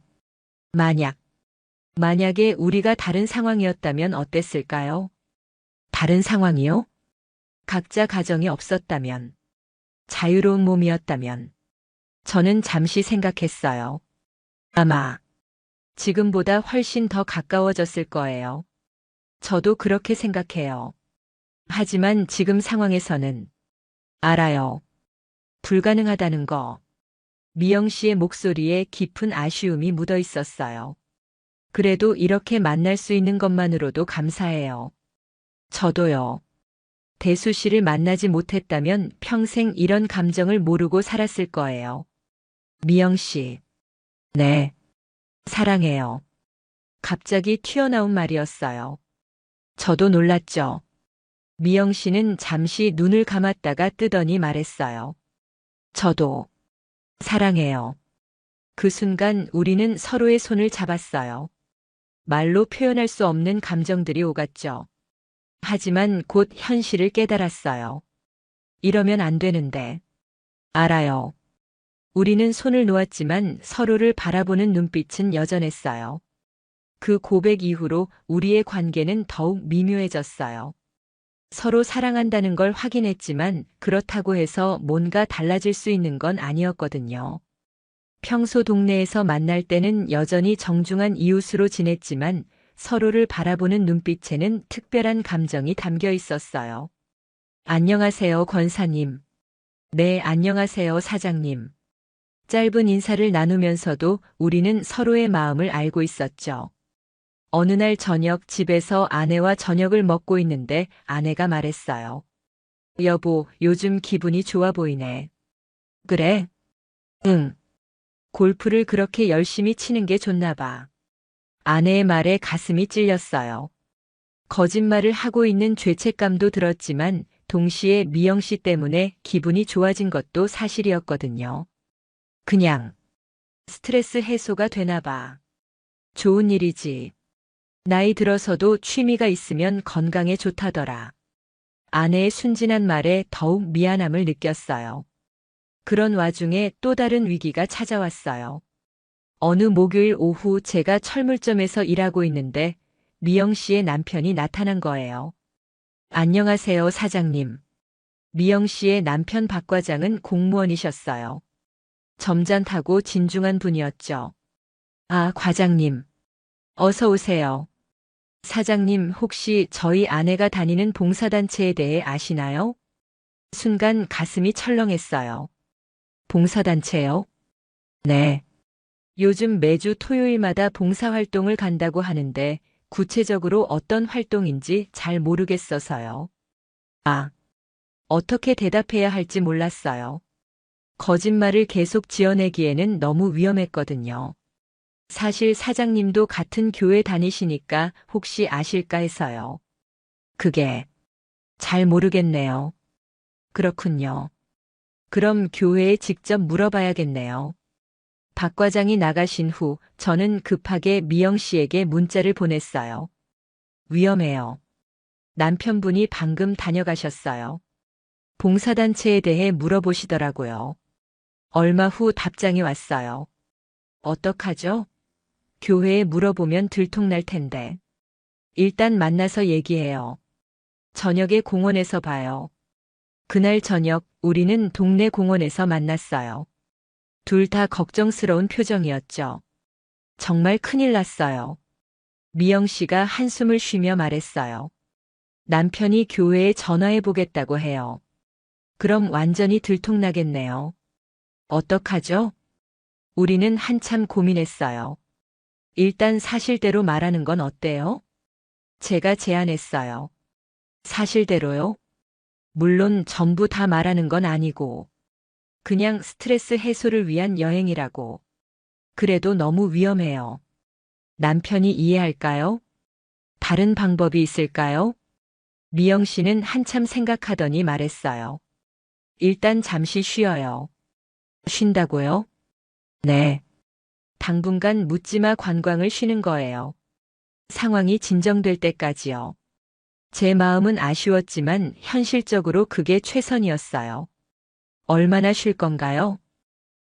만약에 우리가 다른 상황이었다면 어땠을까요? 다른 상황이요? 각자 가정이 없었다면, 자유로운 몸이었다면, 저는 잠시 생각했어요. 아마 지금보다 훨씬 더 가까워졌을 거예요. 저도 그렇게 생각해요. 하지만 지금 상황에서는 알아요. 불가능하다는 거. 미영 씨의 목소리에 깊은 아쉬움이 묻어 있었어요. 그래도 이렇게 만날 수 있는 것만으로도 감사해요. 저도요. 대수 씨를 만나지 못했다면 평생 이런 감정을 모르고 살았을 거예요. 미영 씨. 네. 사랑해요. 갑자기 튀어나온 말이었어요. 저도 놀랐죠. 미영 씨는 잠시 눈을 감았다가 뜨더니 말했어요. 저도 사랑해요. 그 순간 우리는 서로의 손을 잡았어요. 말로 표현할 수 없는 감정들이 오갔죠. 하지만 곧 현실을 깨달았어요. 이러면 안 되는데. 알아요. 우리는 손을 놓았지만 서로를 바라보는 눈빛은 여전했어요. 그 고백 이후로 우리의 관계는 더욱 미묘해졌어요. 서로 사랑한다는 걸 확인했지만 그렇다고 해서 뭔가 달라질 수 있는 건 아니었거든요. 평소 동네에서 만날 때는 여전히 정중한 이웃으로 지냈지만 서로를 바라보는 눈빛에는 특별한 감정이 담겨 있었어요. 안녕하세요, 권사님. 네, 안녕하세요, 사장님. 짧은 인사를 나누면서도 우리는 서로의 마음을 알고 있었죠. 어느 날 저녁 집에서 아내와 저녁을 먹고 있는데 아내가 말했어요. 여보, 요즘 기분이 좋아 보이네. 그래? 응. 골프를 그렇게 열심히 치는 게 좋나 봐. 아내의 말에 가슴이 찔렸어요. 거짓말을 하고 있는 죄책감도 들었지만 동시에 미영 씨 때문에 기분이 좋아진 것도 사실이었거든요. 그냥 스트레스 해소가 되나 봐. 좋은 일이지. 나이 들어서도 취미가 있으면 건강에 좋다더라. 아내의 순진한 말에 더욱 미안함을 느꼈어요. 그런 와중에 또 다른 위기가 찾아왔어요. 어느 목요일 오후 제가 철물점에서 일하고 있는데 미영 씨의 남편이 나타난 거예요. 안녕하세요, 사장님. 미영 씨의 남편 박 과장은 공무원이셨어요. 점잖다고 진중한 분이었죠. 아, 과장님. 어서 오세요. 사장님, 혹시 저희 아내가 다니는 봉사단체에 대해 아시나요? 순간 가슴이 철렁했어요. 봉사단체요? 네. 요즘 매주 토요일마다 봉사활동을 간다고 하는데 구체적으로 어떤 활동인지 잘 모르겠어서요. 아, 어떻게 대답해야 할지 몰랐어요. 거짓말을 계속 지어내기에는 너무 위험했거든요. 사실 사장님도 같은 교회 다니시니까 혹시 아실까 해서요. 그게 잘 모르겠네요. 그렇군요. 그럼 교회에 직접 물어봐야겠네요. 박 과장이 나가신 후 저는 급하게 미영 씨에게 문자를 보냈어요. 위험해요. 남편분이 방금 다녀가셨어요. 봉사단체에 대해 물어보시더라고요. 얼마 후 답장이 왔어요. 어떡하죠? 교회에 물어보면 들통날 텐데. 일단 만나서 얘기해요. 저녁에 공원에서 봐요. 그날 저녁 우리는 동네 공원에서 만났어요. 둘 다 걱정스러운 표정이었죠. 정말 큰일 났어요. 미영 씨가 한숨을 쉬며 말했어요. 남편이 교회에 전화해 보겠다고 해요. 그럼 완전히 들통나겠네요. 어떡하죠? 우리는 한참 고민했어요. 일단 사실대로 말하는 건 어때요? 제가 제안했어요. 사실대로요? 물론 전부 다 말하는 건 아니고, 그냥 스트레스 해소를 위한 여행이라고. 그래도 너무 위험해요. 남편이 이해할까요? 다른 방법이 있을까요? 미영 씨는 한참 생각하더니 말했어요. 일단 잠시 쉬어요. 쉰다고요? 네. 당분간 묻지마 관광을 쉬는 거예요. 상황이 진정될 때까지요. 제 마음은 아쉬웠지만 현실적으로 그게 최선이었어요. 얼마나 쉴 건가요?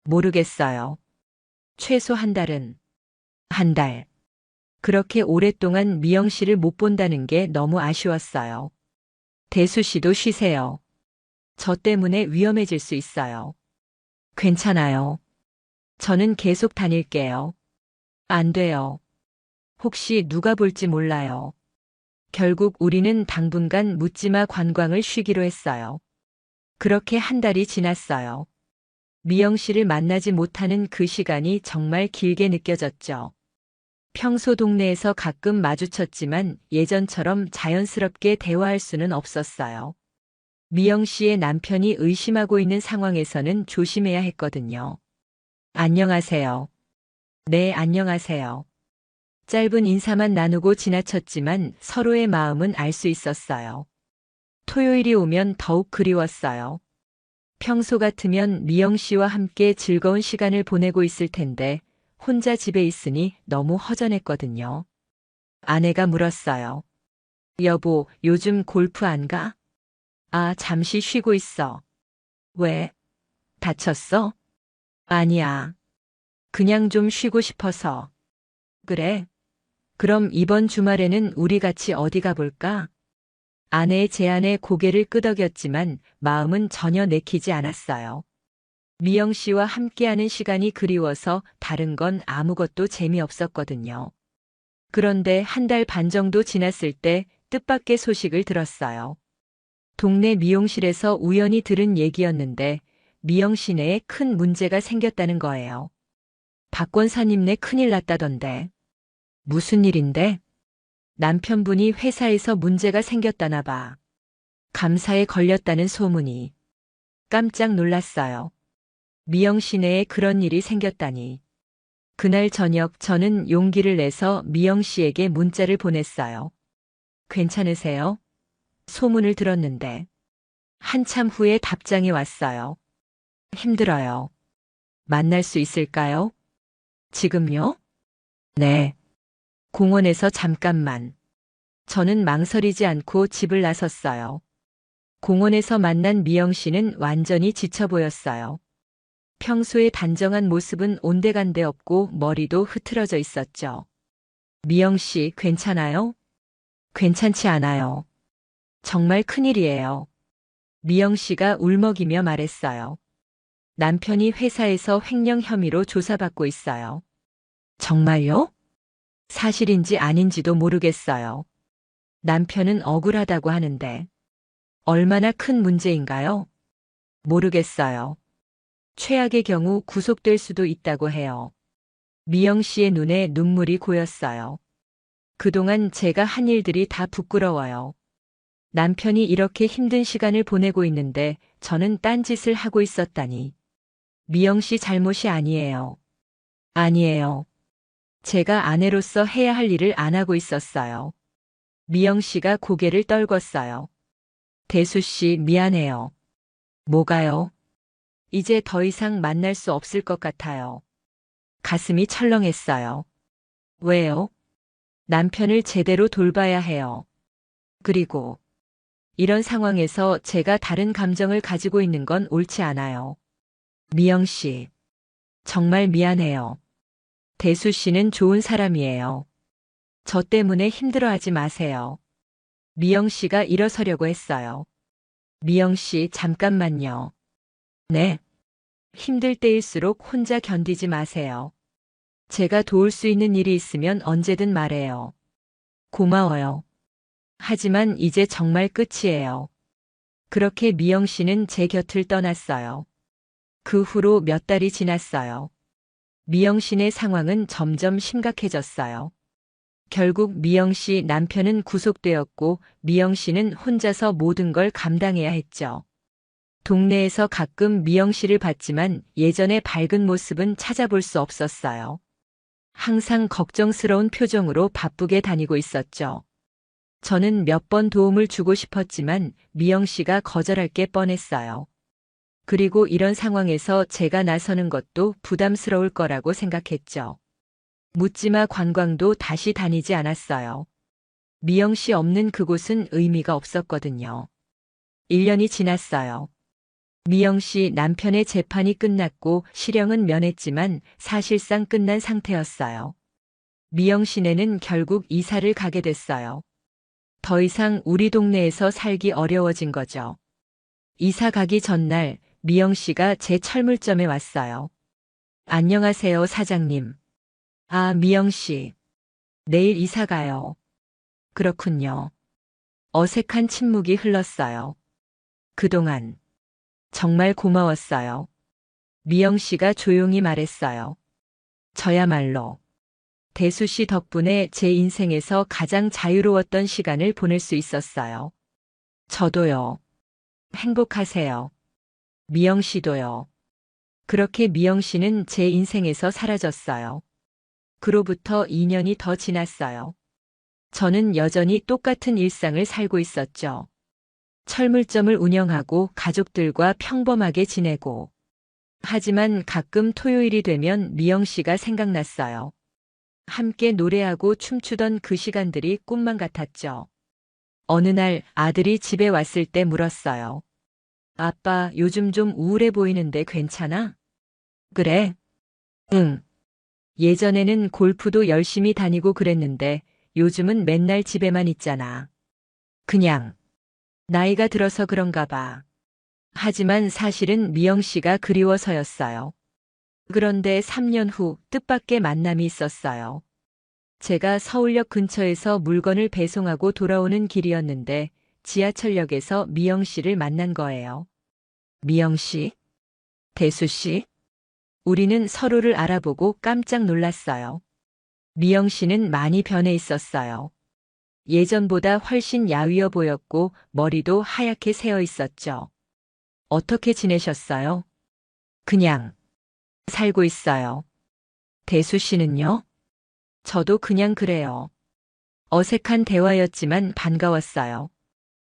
모르겠어요. 최소 한 달은. 한 달. 그렇게 오랫동안 미영 씨를 못 본다는 게 너무 아쉬웠어요. 대수 씨도 쉬세요. 저 때문에 위험해질 수 있어요. 괜찮아요. 저는 계속 다닐게요. 안 돼요. 혹시 누가 볼지 몰라요. 결국 우리는 당분간 묻지마 관광을 쉬기로 했어요. 그렇게 한 달이 지났어요. 미영 씨를 만나지 못하는 그 시간이 정말 길게 느껴졌죠. 평소 동네에서 가끔 마주쳤지만 예전처럼 자연스럽게 대화할 수는 없었어요. 미영 씨의 남편이 의심하고 있는 상황에서는 조심해야 했거든요. 안녕하세요. 네, 안녕하세요. 짧은 인사만 나누고 지나쳤지만 서로의 마음은 알 수 있었어요. 토요일이 오면 더욱 그리웠어요. 평소 같으면 미영 씨와 함께 즐거운 시간을 보내고 있을 텐데 혼자 집에 있으니 너무 허전했거든요. 아내가 물었어요. 여보, 요즘 골프 안 가? 아, 잠시 쉬고 있어. 왜? 다쳤어? 아니야. 그냥 좀 쉬고 싶어서. 그래? 그럼 이번 주말에는 우리 같이 어디 가볼까? 아내의 제안에 고개를 끄덕였지만 마음은 전혀 내키지 않았어요. 미영 씨와 함께하는 시간이 그리워서 다른 건 아무것도 재미없었거든요. 그런데 한 달 반 정도 지났을 때 뜻밖의 소식을 들었어요. 동네 미용실에서 우연히 들은 얘기였는데 미영 씨네에 큰 문제가 생겼다는 거예요. 박 권사님네 큰일 났다던데. 무슨 일인데? 남편분이 회사에서 문제가 생겼다나 봐. 감사에 걸렸다는 소문이. 깜짝 놀랐어요. 미영 씨네에 그런 일이 생겼다니. 그날 저녁 저는 용기를 내서 미영 씨에게 문자를 보냈어요. 괜찮으세요? 소문을 들었는데. 한참 후에 답장이 왔어요. 힘들어요. 만날 수 있을까요? 지금요? 네. 공원에서 잠깐만. 저는 망설이지 않고 집을 나섰어요. 공원에서 만난 미영 씨는 완전히 지쳐 보였어요. 평소의 단정한 모습은 온데간데 없고 머리도 흐트러져 있었죠. 미영 씨, 괜찮아요? 괜찮지 않아요. 정말 큰일이에요. 미영 씨가 울먹이며 말했어요. 남편이 회사에서 횡령 혐의로 조사받고 있어요. 정말요? 사실인지 아닌지도 모르겠어요. 남편은 억울하다고 하는데. 얼마나 큰 문제인가요? 모르겠어요. 최악의 경우 구속될 수도 있다고 해요. 미영 씨의 눈에 눈물이 고였어요. 그동안 제가 한 일들이 다 부끄러워요. 남편이 이렇게 힘든 시간을 보내고 있는데 저는 딴짓을 하고 있었다니. 미영 씨 잘못이 아니에요. 아니에요. 제가 아내로서 해야 할 일을 안 하고 있었어요. 미영 씨가 고개를 떨궜어요. 대수 씨, 미안해요. 뭐가요? 이제 더 이상 만날 수 없을 것 같아요. 가슴이 철렁했어요. 왜요? 남편을 제대로 돌봐야 해요. 그리고 이런 상황에서 제가 다른 감정을 가지고 있는 건 옳지 않아요. 미영 씨, 정말 미안해요. 대수 씨는 좋은 사람이에요. 저 때문에 힘들어하지 마세요. 미영 씨가 일어서려고 했어요. 미영 씨, 잠깐만요. 네. 힘들 때일수록 혼자 견디지 마세요. 제가 도울 수 있는 일이 있으면 언제든 말해요. 고마워요. 하지만 이제 정말 끝이에요. 그렇게 미영 씨는 제 곁을 떠났어요. 그 후로 몇 달이 지났어요. 미영 씨의 상황은 점점 심각해졌어요. 결국 미영 씨 남편은 구속되었고 미영 씨는 혼자서 모든 걸 감당해야 했죠. 동네에서 가끔 미영 씨를 봤지만 예전의 밝은 모습은 찾아볼 수 없었어요. 항상 걱정스러운 표정으로 바쁘게 다니고 있었죠. 저는 몇 번 도움을 주고 싶었지만 미영 씨가 거절할 게 뻔했어요. 그리고 이런 상황에서 제가 나서는 것도 부담스러울 거라고 생각했죠. 묻지마 관광도 다시 다니지 않았어요. 미영 씨 없는 그곳은 의미가 없었거든요. 1년이 지났어요. 미영 씨 남편의 재판이 끝났고 실형은 면했지만 사실상 끝난 상태였어요. 미영 씨네는 결국 이사를 가게 됐어요. 더 이상 우리 동네에서 살기 어려워진 거죠. 이사 가기 전날 미영 씨가 제 철물점에 왔어요. 안녕하세요, 사장님. 아, 미영 씨. 내일 이사 가요. 그렇군요. 어색한 침묵이 흘렀어요. 그동안 정말 고마웠어요. 미영 씨가 조용히 말했어요. 저야말로 대수 씨 덕분에 제 인생에서 가장 자유로웠던 시간을 보낼 수 있었어요. 저도요. 행복하세요. 미영 씨도요. 그렇게 미영 씨는 제 인생에서 사라졌어요. 그로부터 2년이 더 지났어요. 저는 여전히 똑같은 일상을 살고 있었죠. 철물점을 운영하고 가족들과 평범하게 지내고. 하지만 가끔 토요일이 되면 미영 씨가 생각났어요. 함께 노래하고 춤추던 그 시간들이 꿈만 같았죠. 어느 날 아들이 집에 왔을 때 물었어요. 아빠, 요즘 좀 우울해 보이는데 괜찮아? 그래? 응. 예전에는 골프도 열심히 다니고 그랬는데 요즘은 맨날 집에만 있잖아. 그냥 나이가 들어서 그런가 봐. 하지만 사실은 미영 씨가 그리워서였어요. 그런데 3년 후 뜻밖의 만남이 있었어요. 제가 서울역 근처에서 물건을 배송하고 돌아오는 길이었는데 지하철역에서 미영 씨를 만난 거예요. 미영 씨? 대수 씨? 우리는 서로를 알아보고 깜짝 놀랐어요. 미영 씨는 많이 변해 있었어요. 예전보다 훨씬 야위어 보였고 머리도 하얗게 새어 있었죠. 어떻게 지내셨어요? 그냥 살고 있어요. 대수 씨는요? 저도 그냥 그래요. 어색한 대화였지만 반가웠어요.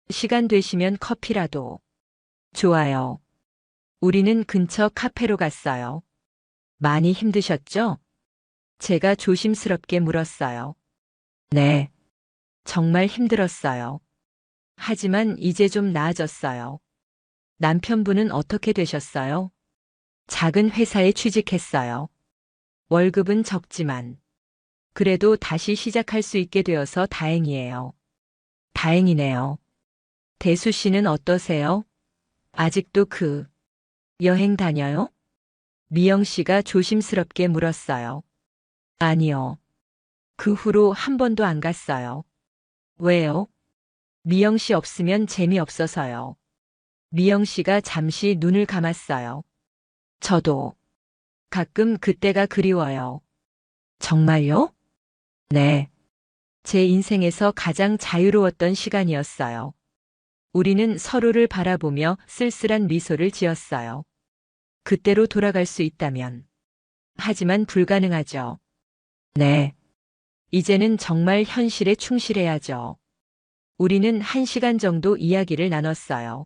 시간 되시면 커피라도. 좋아요. 우리는 근처 카페로 갔어요. 많이 힘드셨죠? 제가 조심스럽게 물었어요. 네. 정말 힘들었어요. 하지만 이제 좀 나아졌어요. 남편분은 어떻게 되셨어요? 작은 회사에 취직했어요. 월급은 적지만 그래도 다시 시작할 수 있게 되어서 다행이에요. 다행이네요. 대수 씨는 어떠세요? 아직도 여행 다녀요? 미영 씨가 조심스럽게 물었어요. 아니요. 그 후로 한 번도 안 갔어요. 왜요? 미영 씨 없으면 재미없어서요. 미영 씨가 잠시 눈을 감았어요. 저도 가끔 그때가 그리워요. 정말요? 네. 제 인생에서 가장 자유로웠던 시간이었어요. 우리는 서로를 바라보며 쓸쓸한 미소를 지었어요. 그때로 돌아갈 수 있다면. 하지만 불가능하죠. 네. 이제는 정말 현실에 충실해야죠. 우리는 1시간 정도 이야기를 나눴어요.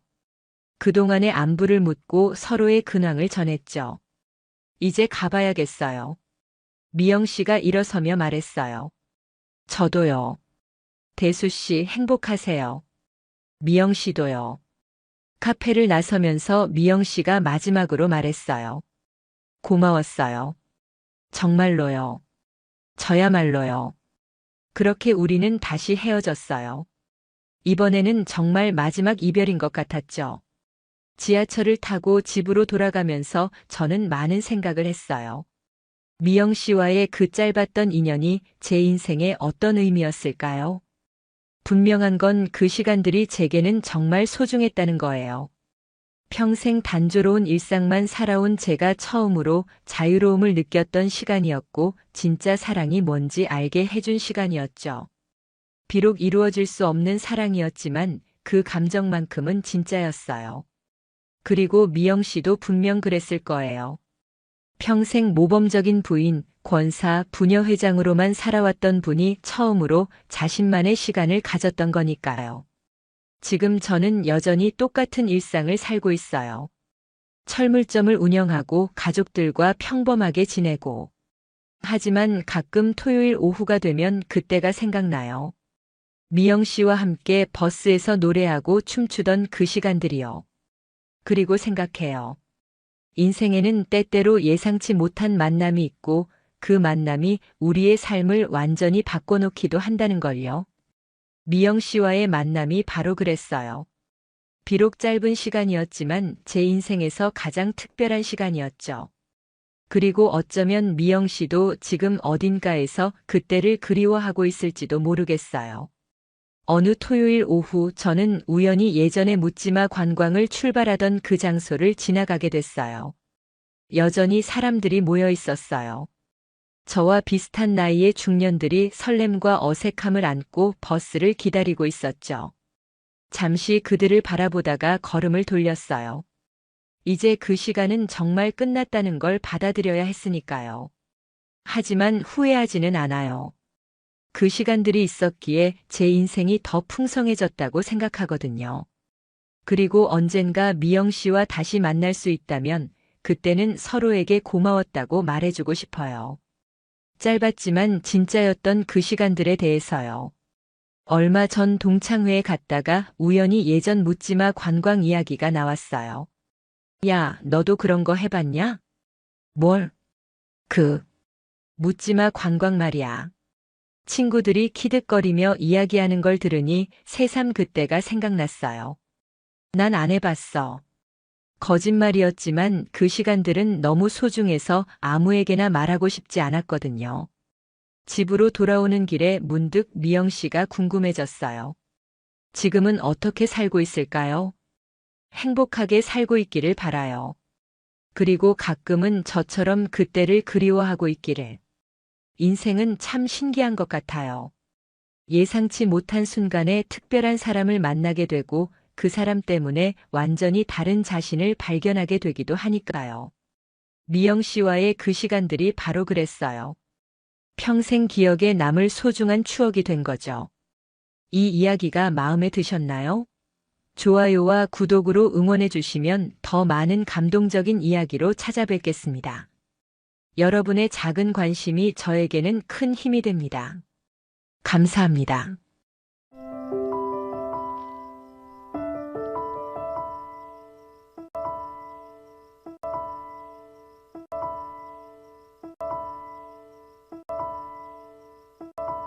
그동안의 안부를 묻고 서로의 근황을 전했죠. 이제 가봐야겠어요. 미영 씨가 일어서며 말했어요. 저도요. 대수 씨 행복하세요. 미영 씨도요. 카페를 나서면서 미영 씨가 마지막으로 말했어요. 고마웠어요. 정말로요. 저야말로요. 그렇게 우리는 다시 헤어졌어요. 이번에는 정말 마지막 이별인 것 같았죠. 지하철을 타고 집으로 돌아가면서 저는 많은 생각을 했어요. 미영 씨와의 그 짧았던 인연이 제 인생에 어떤 의미였을까요? 분명한 건 그 시간들이 제게는 정말 소중했다는 거예요. 평생 단조로운 일상만 살아온 제가 처음으로 자유로움을 느꼈던 시간이었고, 진짜 사랑이 뭔지 알게 해준 시간이었죠. 비록 이루어질 수 없는 사랑이었지만 그 감정만큼은 진짜였어요. 그리고 미영 씨도 분명 그랬을 거예요. 평생 모범적인 부인, 권사, 부녀회장으로만 살아왔던 분이 처음으로 자신만의 시간을 가졌던 거니까요. 지금 저는 여전히 똑같은 일상을 살고 있어요. 철물점을 운영하고 가족들과 평범하게 지내고. 하지만 가끔 토요일 오후가 되면 그때가 생각나요. 미영 씨와 함께 버스에서 노래하고 춤추던 그 시간들이요. 그리고 생각해요. 인생에는 때때로 예상치 못한 만남이 있고 그 만남이 우리의 삶을 완전히 바꿔놓기도 한다는 걸요. 미영 씨와의 만남이 바로 그랬어요. 비록 짧은 시간이었지만 제 인생에서 가장 특별한 시간이었죠. 그리고 어쩌면 미영 씨도 지금 어딘가에서 그때를 그리워하고 있을지도 모르겠어요. 어느 토요일 오후 저는 우연히 예전의 묻지마 관광을 출발하던 그 장소를 지나가게 됐어요. 여전히 사람들이 모여 있었어요. 저와 비슷한 나이의 중년들이 설렘과 어색함을 안고 버스를 기다리고 있었죠. 잠시 그들을 바라보다가 걸음을 돌렸어요. 이제 그 시간은 정말 끝났다는 걸 받아들여야 했으니까요. 하지만 후회하지는 않아요. 그 시간들이 있었기에 제 인생이 더 풍성해졌다고 생각하거든요. 그리고 언젠가 미영 씨와 다시 만날 수 있다면 그때는 서로에게 고마웠다고 말해주고 싶어요. 짧았지만 진짜였던 그 시간들에 대해서요. 얼마 전 동창회에 갔다가 우연히 예전 묻지마 관광 이야기가 나왔어요. 야, 너도 그런 거 해봤냐? 뭘? 묻지마 관광 말이야. 친구들이 키득거리며 이야기하는 걸 들으니 새삼 그때가 생각났어요. 난 안 해봤어. 거짓말이었지만 그 시간들은 너무 소중해서 아무에게나 말하고 싶지 않았거든요. 집으로 돌아오는 길에 문득 미영 씨가 궁금해졌어요. 지금은 어떻게 살고 있을까요? 행복하게 살고 있기를 바라요. 그리고 가끔은 저처럼 그때를 그리워하고 있기를. 인생은 참 신기한 것 같아요. 예상치 못한 순간에 특별한 사람을 만나게 되고 그 사람 때문에 완전히 다른 자신을 발견하게 되기도 하니까요. 미영 씨와의 그 시간들이 바로 그랬어요. 평생 기억에 남을 소중한 추억이 된 거죠. 이 이야기가 마음에 드셨나요? 좋아요와 구독으로 응원해 주시면 더 많은 감동적인 이야기로 찾아뵙겠습니다. 여러분의 작은 관심이 저에게는 큰 힘이 됩니다. 감사합니다.